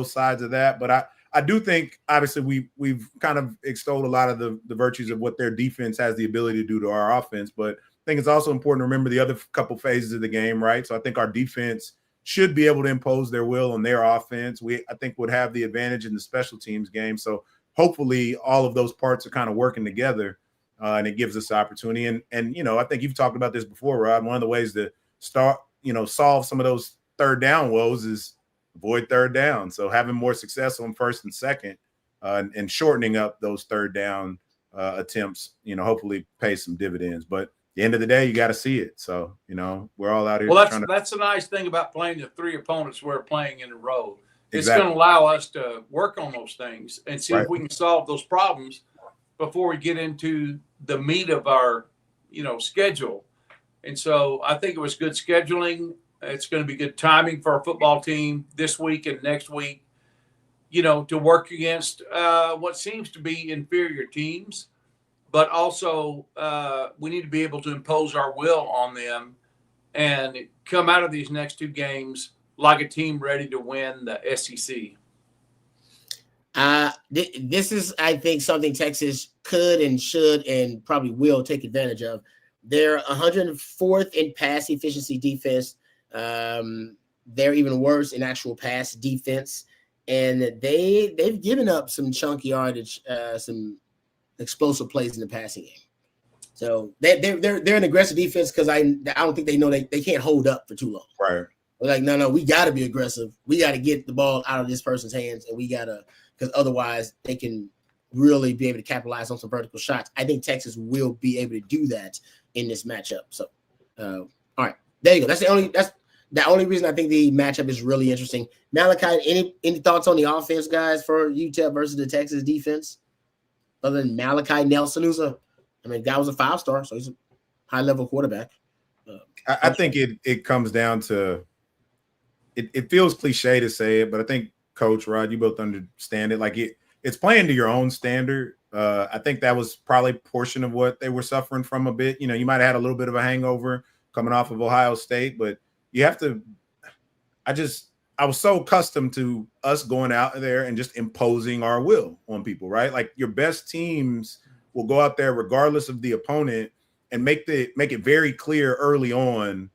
sides of that. But I do think, obviously, we've kind of extolled a lot of the virtues of what their defense has the ability to do to our offense. But I think it's also important to remember the other couple phases of the game, right? So I think our defense should be able to impose their will on their offense. I think would have the advantage in the special teams game. So hopefully all of those parts are kind of working together. and it gives us the opportunity. And I think you've talked about this before, Rod. One of the ways to start, solve some of those third down woes is avoid third down. So having more success on first and second and shortening up those third down attempts, hopefully pay some dividends. But at the end of the day, you got to see it. So, we're all out here. Well, that's the nice thing about playing the three opponents we're playing in a row. It's going to allow us to work on those things and see if we can solve those problems before we get into the meat of our, schedule. And so I think it was good scheduling. It's going to be good timing for our football team this week and next week, to work against what seems to be inferior teams. But also we need to be able to impose our will on them and come out of these next two games like a team ready to win the SEC. This is, I think, something Texas could and should and probably will take advantage of. They're 104th in pass efficiency defense. They're even worse in actual pass defense. And they've given up some chunky yardage, some explosive plays in the passing game. So they're an aggressive defense because I don't think they know they can't hold up for too long. Right. They're like, no, we got to be aggressive. We got to get the ball out of this person's hands, and we got to – because otherwise they can really be able to capitalize on some vertical shots. I think Texas will be able to do that in this matchup. So, all right, there you go. That's the only reason I think the matchup is really interesting. Malachi, any thoughts on the offense, guys, for UTEP versus the Texas defense? Other than Malachi Nelson, guy was a 5-star, so he's a high-level quarterback. I think it comes down to it feels cliche to say it, but I think Coach Rod, you both understand it. Like it's playing to your own standard. I think that was probably a portion of what they were suffering from a bit. You might have had a little bit of a hangover coming off of Ohio State, but you have to. I was so accustomed to us going out there and just imposing our will on people, right? Like your best teams will go out there regardless of the opponent and make it very clear early on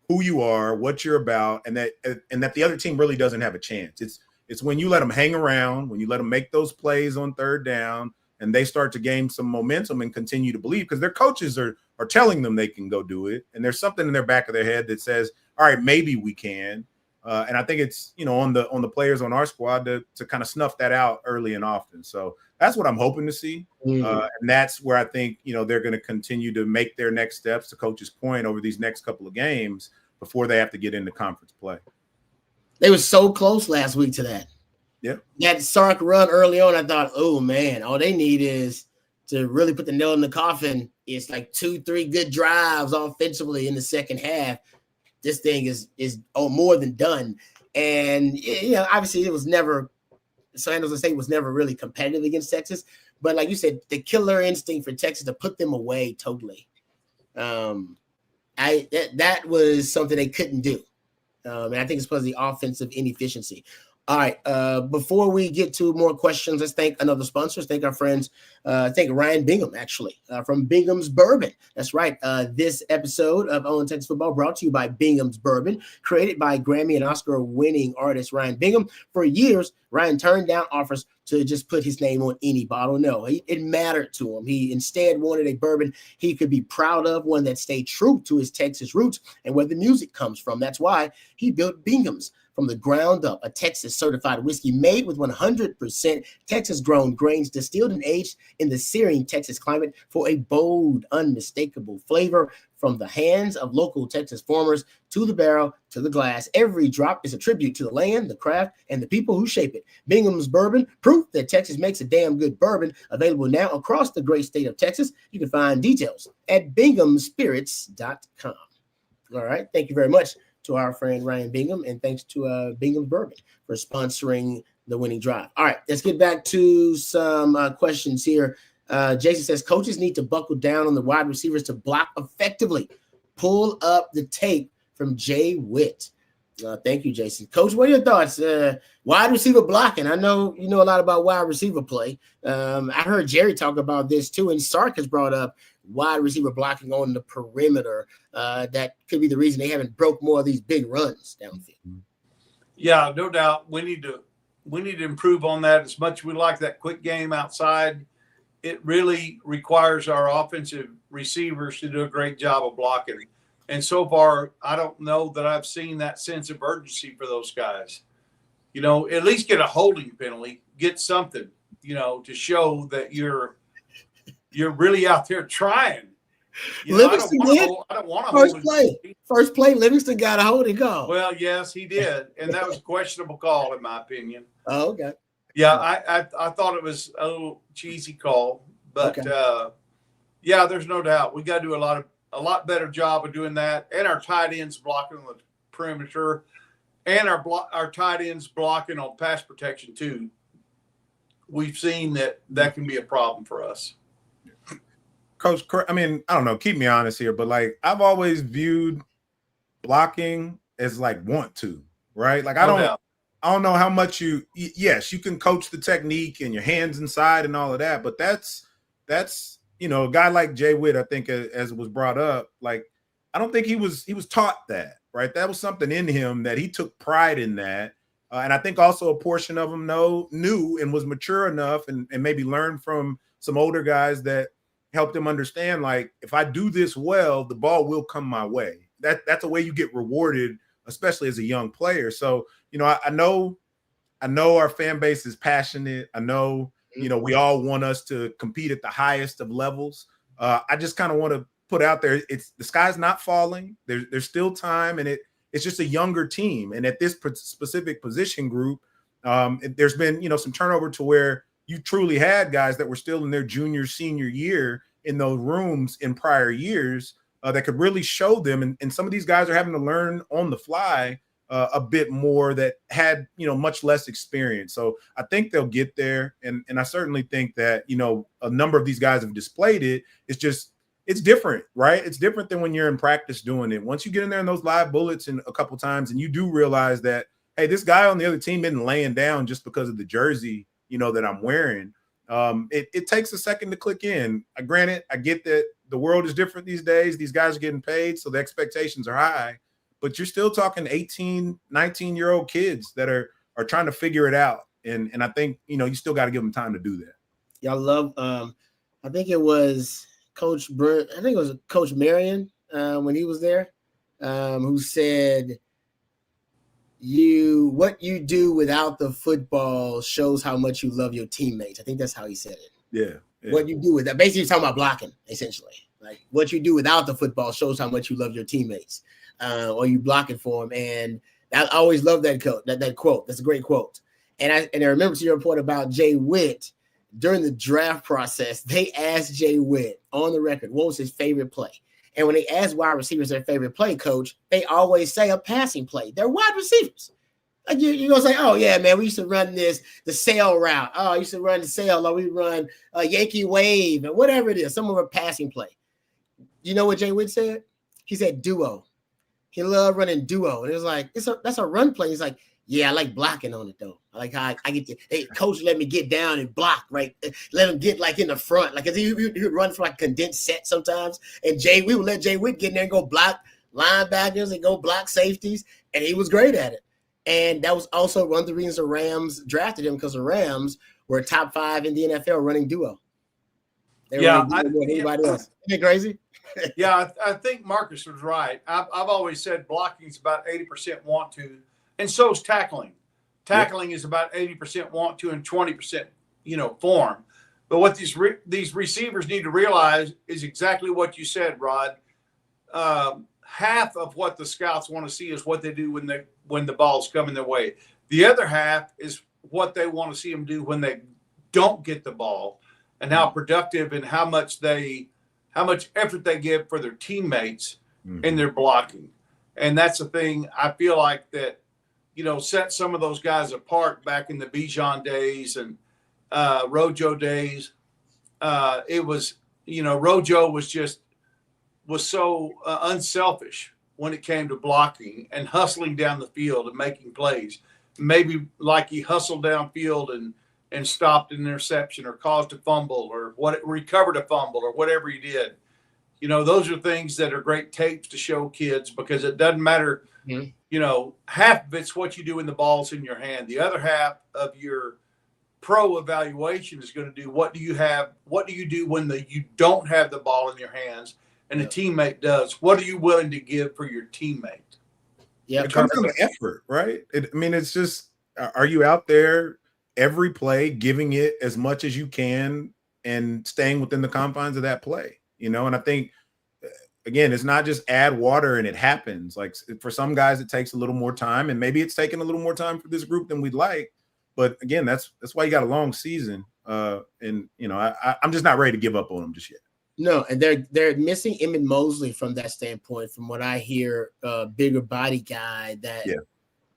who you are, what you're about, and that the other team really doesn't have a chance. It's when you let them hang around, when you let them make those plays on third down, and they start to gain some momentum and continue to believe because their coaches are telling them they can go do it, and there's something in their back of their head that says, "All right, maybe we can." And I think it's on the players on our squad to kind of snuff that out early and often. So that's what I'm hoping to see, and that's where I think they're going to continue to make their next steps. To Coach's point, over these next couple of games before they have to get into conference play. They were so close last week to that. Yep. That Sark run early on, I thought, oh man, all they need is to really put the nail in the coffin. It's like 2-3 good drives offensively in the second half. This thing is more than done. And obviously it was never San Jose State was never really competitive against Texas. But like you said, the killer instinct for Texas to put them away totally. That was something they couldn't do. And I think it's because of the offensive inefficiency. All right. Before we get to more questions, let's thank another sponsor. Thank our friends. Thank Ryan Bingham, actually, from Bingham's Bourbon. That's right. This episode of Owen Texas Football brought to you by Bingham's Bourbon, created by Grammy and Oscar-winning artist Ryan Bingham. For years, Ryan turned down offers to just put his name on any bottle. No, it mattered to him. He instead wanted a bourbon he could be proud of, one that stayed true to his Texas roots and where the music comes from. That's why he built Bingham's from the ground up, a Texas-certified whiskey made with 100% Texas-grown grains, distilled and aged in the searing Texas climate for a bold, unmistakable flavor. From the hands of local Texas farmers to the barrel to the glass, every drop is a tribute to the land, the craft, and the people who shape it. Bingham's Bourbon, proof that Texas makes a damn good bourbon, available now across the great state of Texas. You can find details at binghamspirits.com. All right, thank you very much to our friend Ryan Bingham, and thanks to Bingham's Bourbon for sponsoring the winning drive. All right, let's get back to some questions here. Jason says, coaches need to buckle down on the wide receivers to block effectively. Pull up the tape from Jay Witt. Thank you, Jason. Coach, what are your thoughts? Wide receiver blocking. I know you know a lot about wide receiver play. I heard Jerry talk about this too, and Sark has brought up wide receiver blocking on the perimeter. That could be the reason they haven't broke more of these big runs downfield. Yeah, no doubt. We need to improve on that as much as we like that quick game outside. it really requires our offensive receivers to do a great job of blocking. And so far, I don't know that I've seen that sense of urgency for those guys. You know, at least get a holding penalty, get something, you know, to show that you're really out there trying. You know, Livingston did. I don't want to First play, Livingston got a holding call. Well, yes, he did, and that was a questionable call in my opinion. Oh, okay. Yeah, I thought it was a little cheesy call, but okay. Yeah, there's no doubt we got to do a lot better job of doing that, and our tight ends blocking on the perimeter, and our tight ends blocking on pass protection too. We've seen that can be a problem for us. Coach, I mean, I don't know, keep me honest here, but like I've always viewed blocking as like want to, right? Like I don't know how much yes, you can coach the technique and your hands inside and all of that, but that's you know, a guy like Jay Witt, I think as was brought up, like I don't think he was taught that, right? That was something in him that he took pride in that. And I think also a portion of him knew and was mature enough and maybe learned from some older guys that helped him understand, like, if I do this well, the ball will come my way. That's a way you get rewarded, especially as a young player. So, you know, I know our fan base is passionate. I know, you know, we all want us to compete at the highest of levels. I just kind of want to put out there, the sky's not falling. There's still time, and it's just a younger team. And at this specific position group, there's been, you know, some turnover to where you truly had guys that were still in their junior, senior year in those rooms in prior years that could really show them. And some of these guys are having to learn on the fly a bit more that had, you know, much less experience. So I think they'll get there. And I certainly think that, you know, a number of these guys have displayed it. It's different, right? It's different than when you're in practice doing it. Once you get in there in those live bullets a couple times and you do realize that, hey, this guy on the other team isn't laying down just because of the jersey, you know, that I'm wearing. It takes a second to click in. Granted, I get that the world is different these days. These guys are getting paid, so the expectations are high. But you're still talking 18, 19-year-old kids that are trying to figure it out. And I think, you know, you still got to give them time to do that. Y'all love I think it was Coach Marion when he was there, who said, what you do without the football shows how much you love your teammates. I think that's how he said it. Yeah. What you do with that, basically he's talking about blocking, essentially. Like what you do without the football shows how much you love your teammates, or you blocking for them. And I always love that quote. That's a great quote. And I remember to your point about Jay Witt. During the draft process, they asked Jay Witt on the record what was his favorite play. And when they ask wide receivers their favorite play, coach, they always say a passing play. They're wide receivers. Like you're going to say, oh, yeah, man, we used to run the sail route. Oh, I used to run the sail, or we run a Yankee wave, and whatever it is, some of a passing play. You know what Jay Witt said? He said duo. He loved running duo. And it was like, that's a run play. He's like, yeah, I like blocking on it, though. I like how I get to, hey, coach, let me get down and block, right? Let him get, like, in the front. Like, he would run for, like, condensed set sometimes. And we would let Jay Witt get in there and go block linebackers and go block safeties. And he was great at it. And that was also one of the reasons the Rams drafted him, because the Rams were top 5 in the NFL running duo. They were running duo more than anybody else. Isn't it crazy? Yeah, I think Marcus was right. I've always said blocking is about 80% want to. And so is tackling. Tackling is about 80% want to and 20%, you know, form. But what these receivers need to realize is exactly what you said, Rod. Half of what the scouts want to see is what they do when the ball's coming their way. The other half is what they want to see them do when they don't get the ball, and how productive and how much effort they give for their teammates in their blocking. And that's the thing I feel like that, you know, set some of those guys apart back in the Bijan days and Rojo days. It was, you know, Rojo was so unselfish when it came to blocking and hustling down the field and making plays. Maybe like he hustled downfield and stopped an interception or caused a fumble or recovered a fumble or whatever he did. You know, those are things that are great tapes to show kids, because it doesn't matter. You know, half of it's what you do when the ball's in your hand. The other half of your pro evaluation is going to do. What do you do when you don't have the ball in your hands and a teammate does? What are you willing to give for your teammate? Yeah, it comes down to effort, right? It's just, are you out there every play giving it as much as you can and staying within the confines of that play? And I think, again, it's not just add water and it happens. Like, for some guys, it takes a little more time, and maybe it's taking a little more time for this group than we'd like. But again, that's why you got a long season. I'm just not ready to give up on them just yet. No, and they're missing Emmett Mosley from that standpoint. From what I hear, bigger body guy that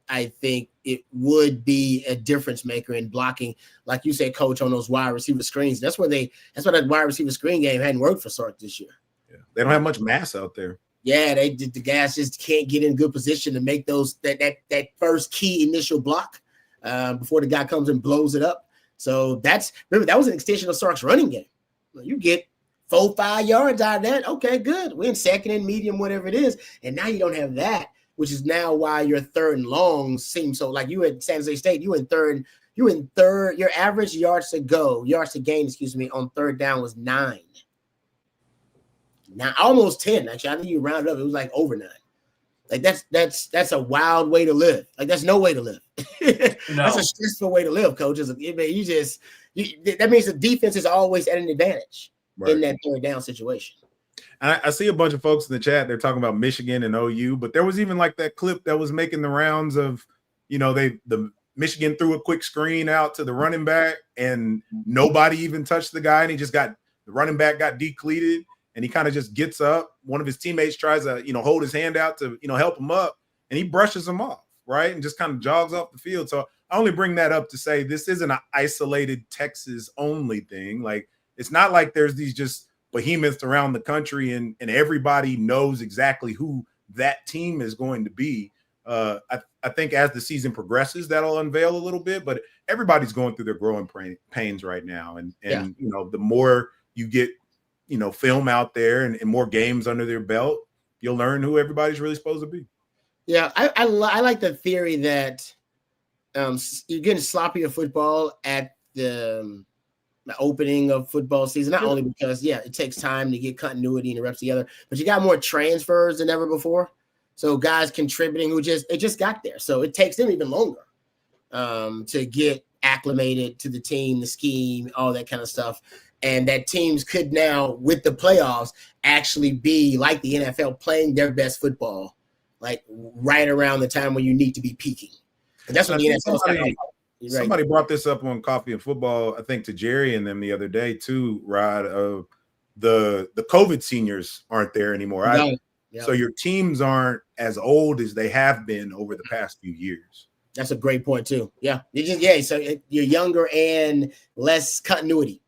I think it would be a difference maker in blocking, like you said, Coach, on those wide receiver screens. That's why that wide receiver screen game hadn't worked for Sark this year. Yeah, they don't have much mass out there. Yeah, the guys just can't get in good position to make that first key initial block before the guy comes and blows it up. So that was an extension of Sark's running game. You get 4-5 yards out of that. Okay, good. We're in second and medium, whatever it is. And now you don't have that, which is now why your third and long seems so, like you at San Jose State, you in third, your average yards to gain, on third down was 9. Now almost 10. Actually, I think you rounded up. It was like over 9. Like that's a wild way to live. Like that's no way to live. No. That's a stressful way to live, Coach. That means the defense is always at an advantage in that third down situation. I see a bunch of folks in the chat. They're talking about Michigan and OU, but there was even like that clip that was making the rounds of, the Michigan threw a quick screen out to the running back and nobody even touched the guy, and the running back got decleated. And he kind of just gets up. One of his teammates tries to, hold his hand out to, help him up, and he brushes him off, right? And just kind of jogs off the field. So I only bring that up to say this isn't an isolated Texas only thing. Like, it's not like there's these just behemoths around the country and everybody knows exactly who that team is going to be. I think as the season progresses, that'll unveil a little bit, but everybody's going through their growing pains right now. And the more you get, film out there and more games under their belt, you'll learn who everybody's really supposed to be. Yeah, I like the theory that you're getting sloppier football at the opening of football season, not only because, it takes time to get continuity and the reps together, but you got more transfers than ever before. So guys contributing who just got there. So it takes them even longer to get acclimated to the team, the scheme, all that kind of stuff. And that teams could now, with the playoffs, actually be like the NFL, playing their best football, like right around the time when you need to be peaking. And that's what the NFL is. Somebody brought this up on Coffee and Football, I think, to Jerry and them the other day too, Rod. The COVID seniors aren't there anymore. So your teams aren't as old as they have been over the past few years. That's a great point too. Yeah, so you're younger and less continuity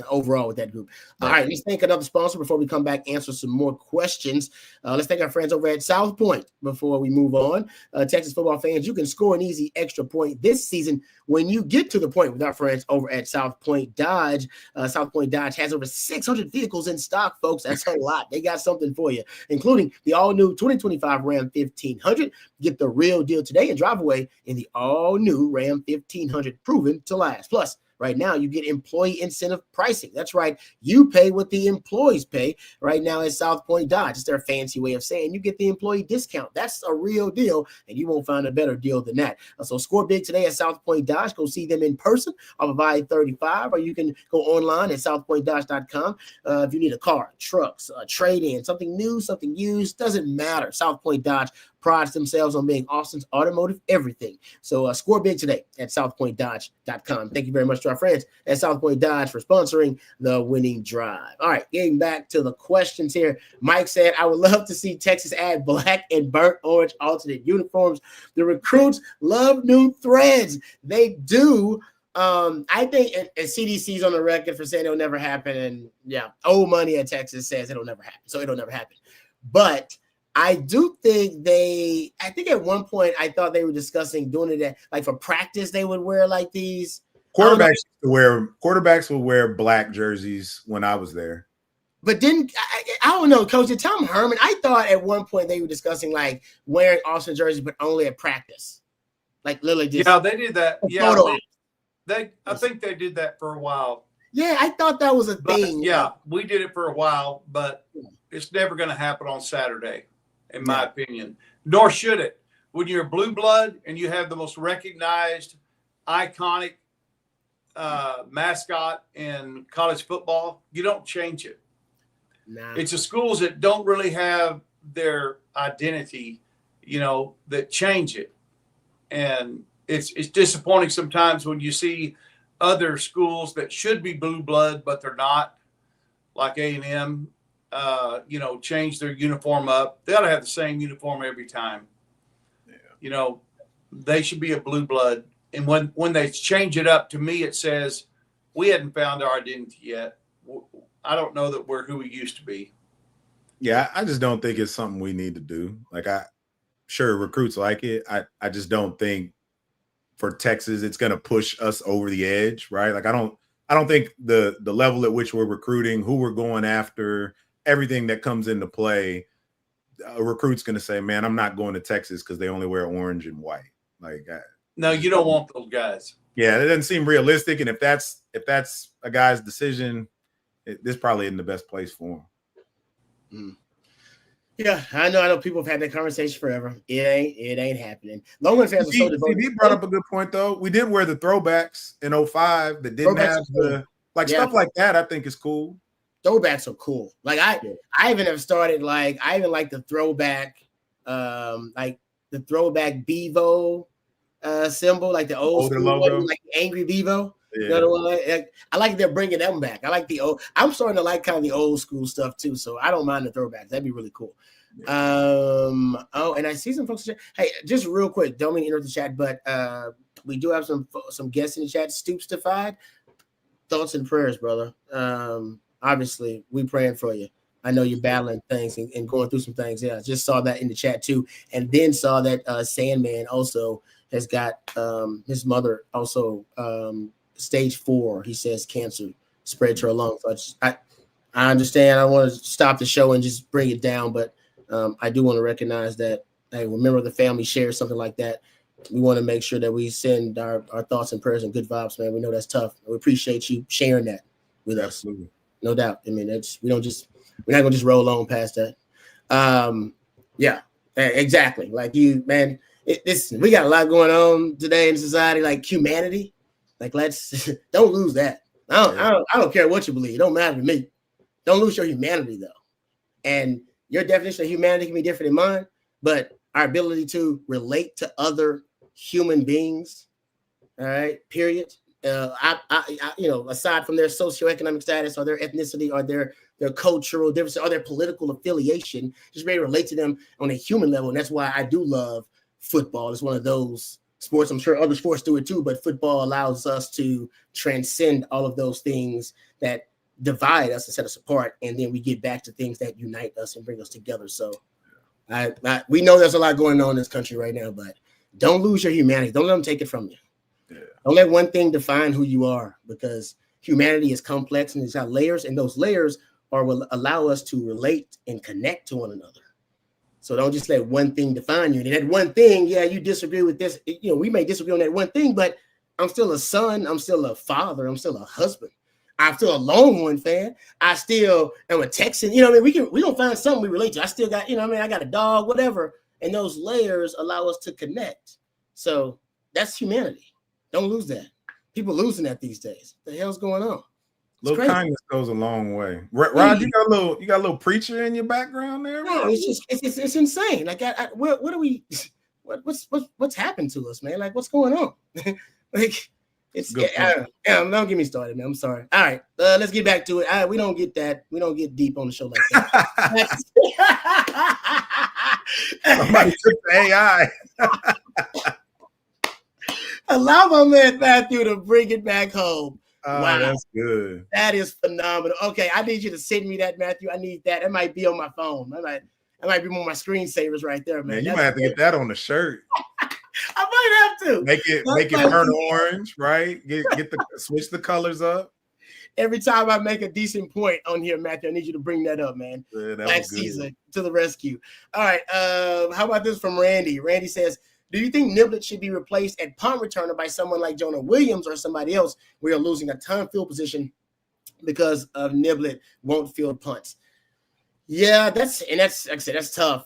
overall with that group. All right, let's thank another sponsor before we come back, answer some more questions. Let's thank our friends over at South Point before we move on. Texas football fans, you can score an easy extra point this season when you get to the point with our friends over at South Point Dodge. South Point Dodge has over 600 vehicles in stock, folks. That's a lot. They got something for you, including the all-new 2025 Ram 1500. Get the real deal today and drive away in the all-new Ram 1500, proven to last. Plus, right now, you get employee incentive pricing. That's right. You pay what the employees pay right now at South Point Dodge. It's their fancy way of saying you get the employee discount. That's a real deal, and you won't find a better deal than that. So score big today at South Point Dodge. Go see them in person off of I-35, or you can go online at southpointdodge.com. If you need a car, trucks, trade-in, something new, something used, doesn't matter. South Point Dodge prides themselves on being Austin's automotive everything. So score big today at southpointdodge.com. Thank you very much to our friends at South Point Dodge for sponsoring the winning drive. All right, getting back to the questions here. Mike said, I would love to see Texas add black and burnt orange alternate uniforms. The recruits love new threads. They do. I think CDC's on the record for saying it'll never happen. And old money at Texas says it'll never happen. So it'll never happen. But I do think I think at one point I thought they were discussing doing it like for practice. They would wear like these. Quarterbacks would wear black jerseys when I was there. But I don't know, Coach. Tom Herman, I thought at one point they were discussing like wearing Austin jerseys, but only at practice. Like literally just. Yeah, they did that. Yeah, I think they did that for a while. Yeah, I thought that was a thing. Yeah, we did it for a while, but it's never going to happen on Saturday, in my opinion. Nor should it. When you're a blue blood and you have the most recognized, iconic mascot in college football, you don't change it. Nah. It's the schools that don't really have their identity, that change it. And it's disappointing sometimes when you see other schools that should be blue blood, but they're not, like A&M, change their uniform up. They ought to have the same uniform every time. Yeah. They should be a blue blood. And when they change it up, to me, it says we hadn't found our identity yet. I don't know that we're who we used to be. Yeah, I just don't think it's something we need to do. Like, sure, recruits like it. I just don't think for Texas it's going to push us over the edge, right? Like, I don't think the level at which we're recruiting, who we're going after, everything that comes into play, a recruit's going to say, man, I'm not going to Texas because they only wear orange and white. Like, no, you don't want those guys. Yeah, it doesn't seem realistic. And if that's a guy's decision, this probably isn't the best place for him. Yeah, I know people have had that conversation forever. It ain't happening. Longhorn fans are so devoted. He brought up a good point, though. We did wear the throwbacks in 05 that didn't have the stuff like that. I think is cool. Throwbacks are cool. Like I even have started I even like the throwback, like the throwback Bevo symbol, like the old school logo, one, like the angry Bevo. Yeah. You know what? I like they're bringing them back. I like the old. I'm starting to like kind of the old school stuff too. So I don't mind the throwbacks. That'd be really cool. Yeah. And I see some folks. Hey, just real quick, don't mean to interrupt the chat, but we do have some guests in the chat. Stoopstified, thoughts and prayers, brother. Obviously, we praying for you. I know you're battling things and going through some things. Yeah, I just saw that in the chat too, and then saw that Sandman also has got his mother also. Stage 4, he says cancer spread to her lungs. So I understand. I want to stop the show and just bring it down, but I do want to recognize that, hey, remember the family shares something like that. We want to make sure that we send our thoughts and prayers and good vibes, man. We know that's tough. We appreciate you sharing that with us. Absolutely. No doubt. I mean, we're not gonna just roll on past that. Yeah, exactly. Like you, man. We got a lot going on today in society, like humanity. Like, let's don't lose that. I don't care what you believe. It don't matter to me. Don't lose your humanity, though. And your definition of humanity can be different than mine, but our ability to relate to other human beings, all right, period. Aside from their socioeconomic status or their ethnicity or their cultural difference or their political affiliation, just be able to relate to them on a human level. And that's why I do love football. It's one of those sports. I'm sure other sports do it too, but football allows us to transcend all of those things that divide us and set us apart, and then we get back to things that unite us and bring us together. So we know there's a lot going on in this country right now, but don't lose your humanity. Don't let them take it from you. Yeah. Don't let one thing define who you are, because humanity is complex and it's got layers, and those layers will allow us to relate and connect to one another. So don't just let one thing define you. And that one thing, you disagree with this. We may disagree on that one thing, but I'm still a son. I'm still a father. I'm still a husband. I'm still a Longhorn fan. I still am a Texan. We don't find something we relate to. I still got, I got a dog, whatever. And those layers allow us to connect. So that's humanity. Don't lose that. People losing that these days. What the hell's going on? Little kindness goes a long way. Rod, you got a little preacher in your background there? No, it's insane. Like, what are we? What's happened to us, man? Like, what's going on? Like, don't get me started, man. I'm sorry. All right, let's get back to it. We don't get that. We don't get deep on the show like that. Somebody took the AI. Allow my man Matthew to bring it back home. Wow, that's good. That is phenomenal. Okay, I need you to send me that, Matthew. I need that. It might be on my phone. That might be one of my screensavers right there, man. You might have to get that on the shirt. I might have to make it burnt orange, right? Switch the colors up. Every time I make a decent point on here, Matthew, I need you to bring that up, man. Yeah, Black Caesar to the rescue. All right. How about this from Randy? Randy says, Do you think Niblett should be replaced at punt returner by someone like Jonah Williams or somebody else? We are losing a ton of field position because of Niblett won't field punts. Yeah, that's like I said, that's tough.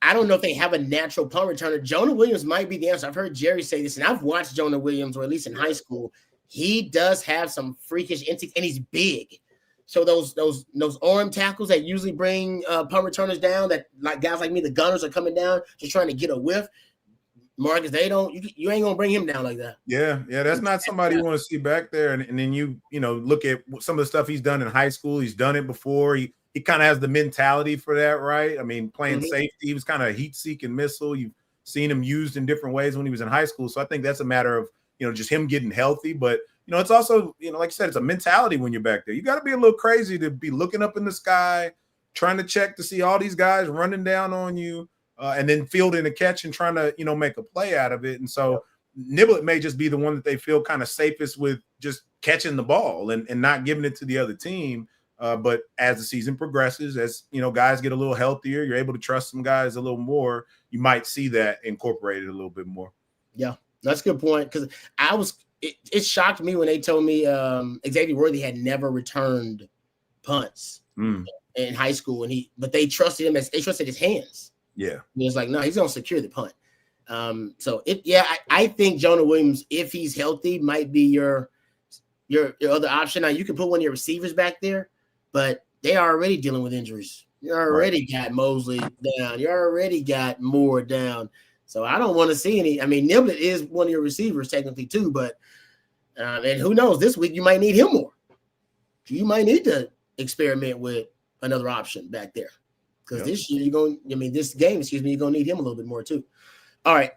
I don't know if they have a natural punt returner. Jonah Williams might be the answer. I've heard Jerry say this, and I've watched Jonah Williams, or at least in high school. He does have some freakish instincts, and he's big. So those arm tackles that usually bring punt returners down, that like guys like me, the gunners, are coming down just trying to get a whiff. Marcus, you ain't gonna bring him down like that. Yeah, that's not somebody you want to see back there. And then you look at some of the stuff he's done in high school. He's done it before. He kind of has the mentality for that, right? I mean, playing safety, he was kind of heat-seeking missile. You've seen him used in different ways when he was in high school. So I think that's a matter of just him getting healthy. But it's also like I said, it's a mentality when you're back there. You got to be a little crazy to be looking up in the sky, trying to check to see all these guys running down on you. And then fielding a catch and trying to, make a play out of it. And so Niblett may just be the one that they feel kind of safest with, just catching the ball and not giving it to the other team. But as the season progresses, as guys get a little healthier, you're able to trust some guys a little more. You might see that incorporated a little bit more. Yeah, that's a good point. Because it shocked me when they told me Xavier Worthy had never returned punts in high school, but they trusted him they trusted his hands. Yeah. He was like, no, he's going to secure the punt. I think Jonah Williams, if he's healthy, might be your other option. Now, you can put one of your receivers back there, but they are already dealing with injuries. You already got Mosley down. You already got Moore down. So I don't want to see any. I mean, Niblett is one of your receivers technically too, but and who knows? This week you might need him more. You might need to experiment with another option back there. Because this year this game, you're going to need him a little bit more too. All right,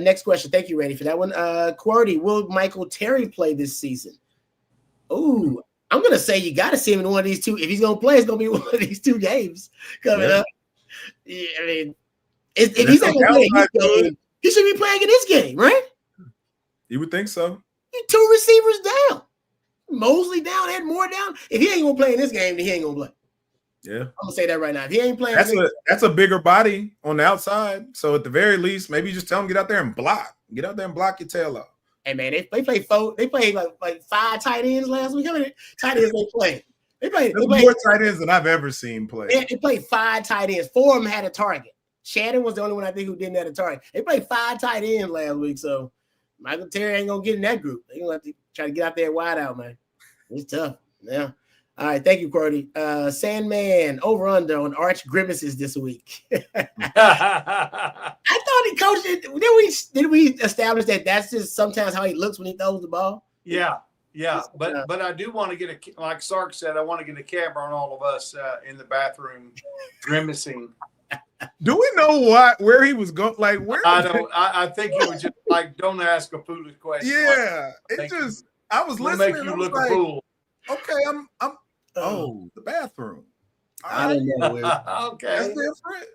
next question. Thank you, Randy, for that one. Qwerty, will Michael Terry play this season? Oh, I'm going to say you got to see him in one of these two. If he's going to play, it's going to be one of these two games coming up. Yeah, I mean, if he's not going to play this game, he should be playing in this game, right? You would think so. Two receivers down. Mosley down, and Moore down. If he ain't going to play in this game, then he ain't going to play. Yeah, I'm gonna say that right now. If he ain't playing, that's a bigger body on the outside. So at the very least, maybe you just tell him get out there and block. Get out there and block your tail off. Hey man, they played four. They played like 5 tight ends last week. How many tight ends they played? They played more tight ends than I've ever seen play. They played 5 tight ends. 4 of them had a target. Shannon was the only one I think who didn't have a target. They played 5 tight ends last week. So Michael Terry ain't gonna get in that group. They gonna have to try to get out there wide out, man. It's tough. Yeah. All right, thank you, Qwerty. Sandman, over under on Arch Grimaces this week. I thought he coached it. Did we establish that that's just sometimes how he looks when he throws the ball? Yeah. But I do want to get like Sark said, I want to get a camera on all of us in the bathroom grimacing. Do we know where he was going? Like where? I think he was just like, don't ask a foolish question. Yeah, I was listening. Make you look a fool. Okay, I'm. The bathroom. I don't know where. Okay, that's different.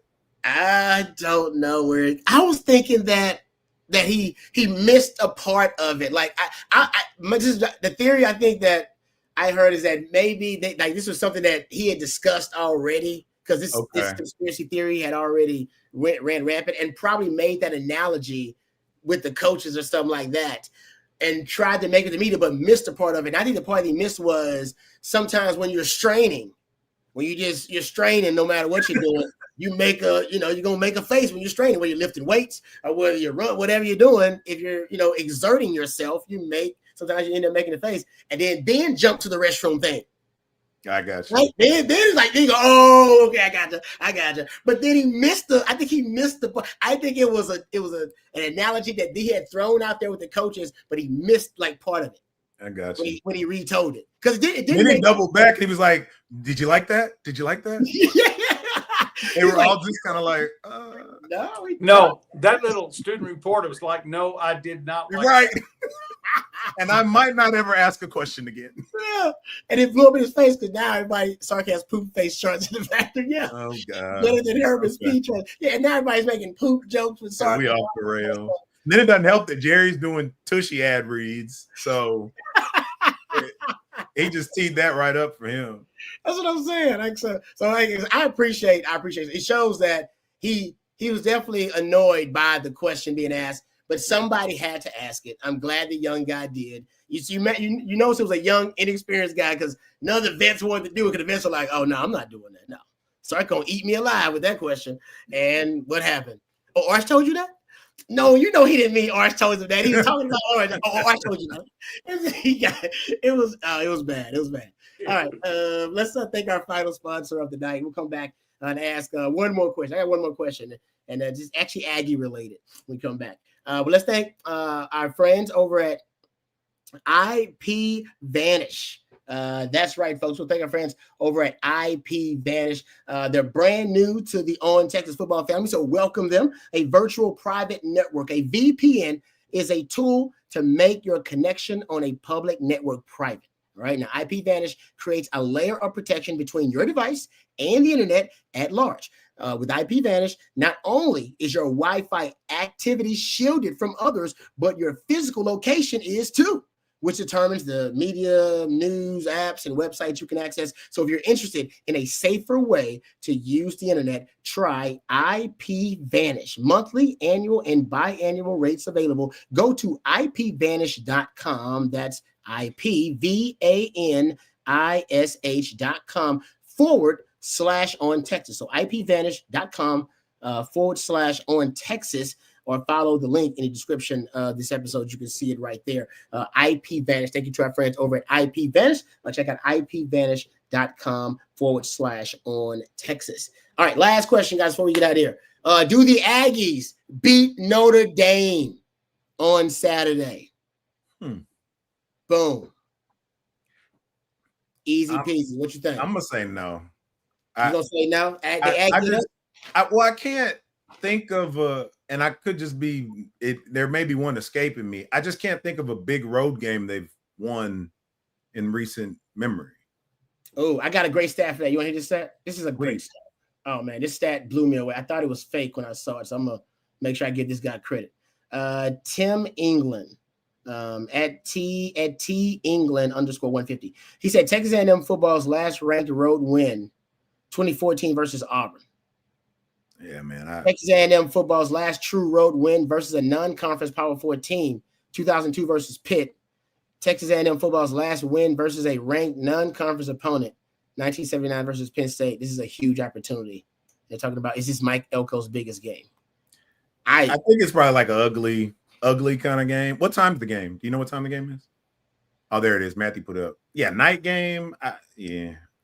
I don't know where. I was thinking that he missed a part of it. Like the theory I think that I heard is that maybe this was something that he had discussed already, because this conspiracy theory had already ran rampant, and probably made that analogy with the coaches or something like that, and tried to make it to media, but missed a part of it. And I think the part he missed was sometimes when you're straining, you're straining, no matter what you're doing, you make you're gonna make a face when you're straining, when you're lifting weights or whether you run, whatever you're doing. If you're exerting yourself, sometimes you end up making a face, and then jump to the restroom thing. I got you. Right? Then it's like, you go, oh, okay, I got you. But then he missed the point. I think it was an analogy that he had thrown out there with the coaches, but he missed like part of it. I got you. When he retold it. Because it didn't. Then he doubled back and he was like, did you like that? Did you like that? They were all just kind of like, no. That little student reporter was like, no, I did not like right. And I might not ever ask a question again. Yeah. And it blew up in his face because now everybody has poop face charts in the factory. Yeah. Oh God. Better than Herbert's speech. Yeah, and now everybody's making poop jokes with Sark. We off the rail. Then it doesn't help that Jerry's doing Tushy ad reads. So he just teed that right up for him. That's what I'm saying. I appreciate it. It shows that he he was definitely annoyed by the question being asked, but somebody had to ask it. I'm glad the young guy did. You notice it was a young, inexperienced guy because none of the vets wanted to do it because the vets were like, oh, no, I'm not doing that. No. Sark going to eat me alive with that question. And what happened? Oh, Arch told you that? No, he didn't mean Arch told him that. He was talking about Arch. Oh, Arch told you that. It was bad. It was bad. All right. Let's thank our final sponsor of the night. We'll come back and ask one more question. I got one more question, and just actually Aggie related when we come back. But let's thank our friends over at IP Vanish. That's right, folks. We'll thank our friends over at IP Vanish. They're brand new to the On Texas football family, so welcome them. A virtual private network, a VPN, is a tool to make your connection on a public network private. All right, now IP Vanish creates a layer of protection between your device and the internet at large. With IP Vanish, not only is your Wi-Fi activity shielded from others, but your physical location is too, which determines the media, news, apps, and websites you can access. So if you're interested in a safer way to use the internet, try IP Vanish. Monthly, annual, and biannual rates available. Go to ipvanish.com. That's IPVANISH.com/on Texas. So ipvanish.com /on Texas, or follow the link in the description of this episode. You can see it right there. IP Vanish. Thank you to our friends over at IP Vanish. Check out ipvanish.com /on Texas. All right, last question, guys, before we get out of here. Do the Aggies beat Notre Dame on Saturday? Boom. Easy peasy. What you think? I'm gonna say no. You gonna say no? I can't think of and I could just be it. There may be one escaping me. I just can't think of a big road game they've won in recent memory. Oh, I got a great stat for that. You want to hear this stat? This is a great stat. Oh man, this stat blew me away. I thought it was fake when I saw it, so I'm gonna make sure I give this guy credit. Tim England. At T England _150. He said Texas A&M football's last ranked road win, 2014 versus Auburn. Yeah, man. Texas A&M football's last true road win versus a non-conference Power 4 team, 2002 versus Pitt. Texas A&M football's last win versus a ranked non-conference opponent, 1979 versus Penn State. This is a huge opportunity. They're talking about, is this Mike Elko's biggest game? I think it's probably like an ugly kind of game. What time's the game? Do you know what time the game is? Oh, there it is. Matthew put it up. Yeah, night game.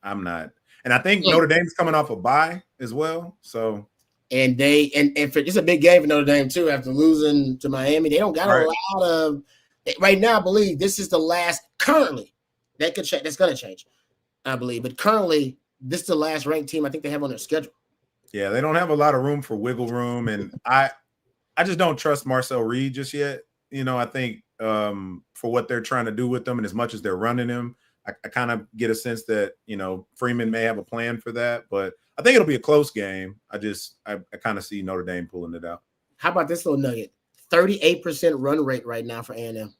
I'm not. And I think Notre Dame's coming off a bye as well. So and it's a big game for Notre Dame too. After losing to Miami, they don't got a lot of right now. I believe this is the last currently. That could change. That's going to change, I believe. But currently, this is the last ranked team I think they have on their schedule. Yeah, they don't have a lot of room for wiggle room, and I just don't trust Marcel Reed just yet. I think for what they're trying to do with them, and as much as they're running him, I kind of get a sense that, Freeman may have a plan for that. But I think it'll be a close game. I kind of see Notre Dame pulling it out. How about this little nugget? 38% run rate right now for A&M.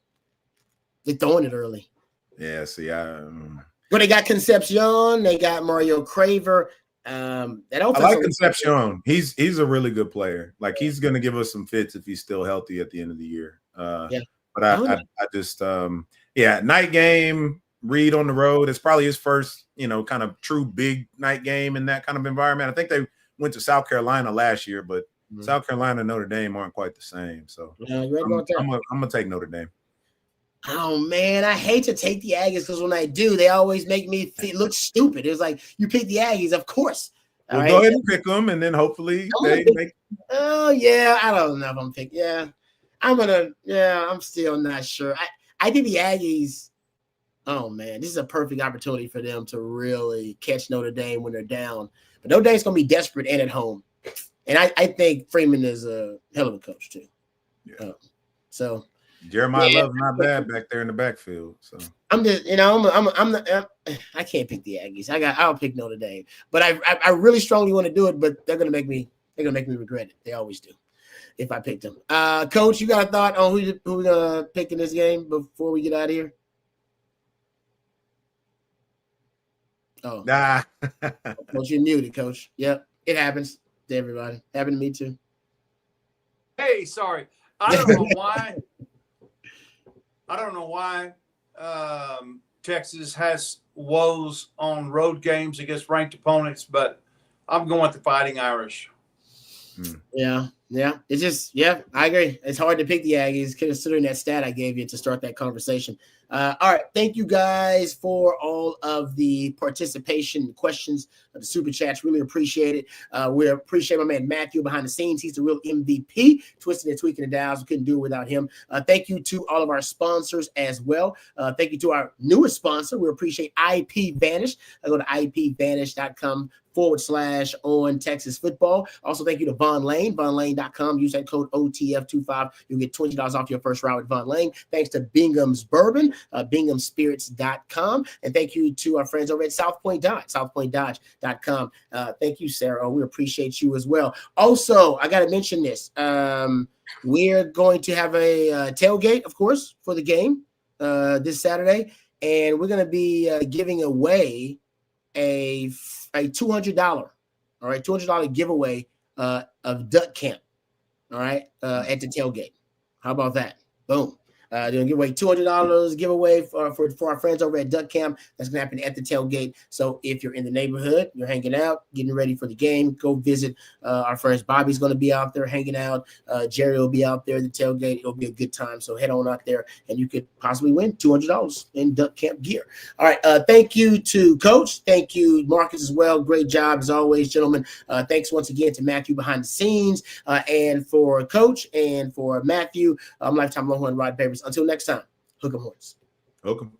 They're throwing it early. Yeah, see, But they got Concepcion. They got Mario Craver. I like Concepcion. He's a really good player. Like he's going to give us some fits if he's still healthy at the end of the year. But I just night game. Reed on the road. It's probably his first kind of true big night game in that kind of environment. I think they went to South Carolina last year, but South Carolina and Notre Dame aren't quite the same. So I'm gonna take Notre Dame. Oh man, I hate to take the Aggies because when I do, they always make me look stupid. It's like you pick the Aggies, of course. Well, go ahead and pick them, and then hopefully they make. Oh yeah, I don't know if I'm picking. Yeah, I'm still not sure. I think the Aggies. Oh man, this is a perfect opportunity for them to really catch Notre Dame when they're down. But Notre Dame's gonna be desperate and at home, and I think Freeman is a hell of a coach too. Yeah. So. Jeremiah Love's not bad back there in the backfield. So I'm just, I can't pick the Aggies. I'll pick Notre Dame, but I really strongly want to do it, but they're gonna make me regret it. They always do. If I pick them, Coach, you got a thought on who we're gonna pick in this game before we get out of here? Oh, Coach, you're muted, Coach. Yep, it happens to everybody. Happened to me too. Hey, sorry. I don't know why. I don't know why Texas has woes on road games against ranked opponents, but I'm going with the Fighting Irish. Yeah. It's just, I agree. It's hard to pick the Aggies considering that stat I gave you to start that conversation. All right. Thank you guys for all of the participation questions of the super chats. Really appreciate it. We appreciate my man Matthew behind the scenes. He's the real MVP, twisting and tweaking the dials. We couldn't do it without him. Thank you to all of our sponsors as well. Thank you to our newest sponsor. We appreciate IP Vanish. Go to ipvanish.com/on Texas football. Also, thank you to Von Lane, vonlane.com. Use that code OTF25. You'll get $20 off your first round with Von Lane. Thanks to Bingham's Bourbon, binghamspirits.com. And thank you to our friends over at South Point Dodge, southpointdodge.com. Thank you, Sarah. We appreciate you as well. Also, I got to mention this. We're going to have a tailgate, of course, for the game this Saturday. And we're going to be giving away a $200, all right, $200 giveaway of duck camp, all right, at the tailgate. How about that? Boom. They're going to give away $200 giveaway for our friends over at Duck Camp. That's going to happen at the tailgate. So if you're in the neighborhood, you're hanging out, getting ready for the game, go visit our friends. Bobby's going to be out there hanging out. Jerry will be out there at the tailgate. It'll be a good time. So head on out there, and you could possibly win $200 in Duck Camp gear. All right. Thank you to Coach. Thank you, Marcus, as well. Great job, as always, gentlemen. Thanks once again to Matthew behind the scenes, and for Coach and for Matthew. I'm Lifetime Longhorn Rod Papers. Until next time, hook 'em horns. Hook 'em.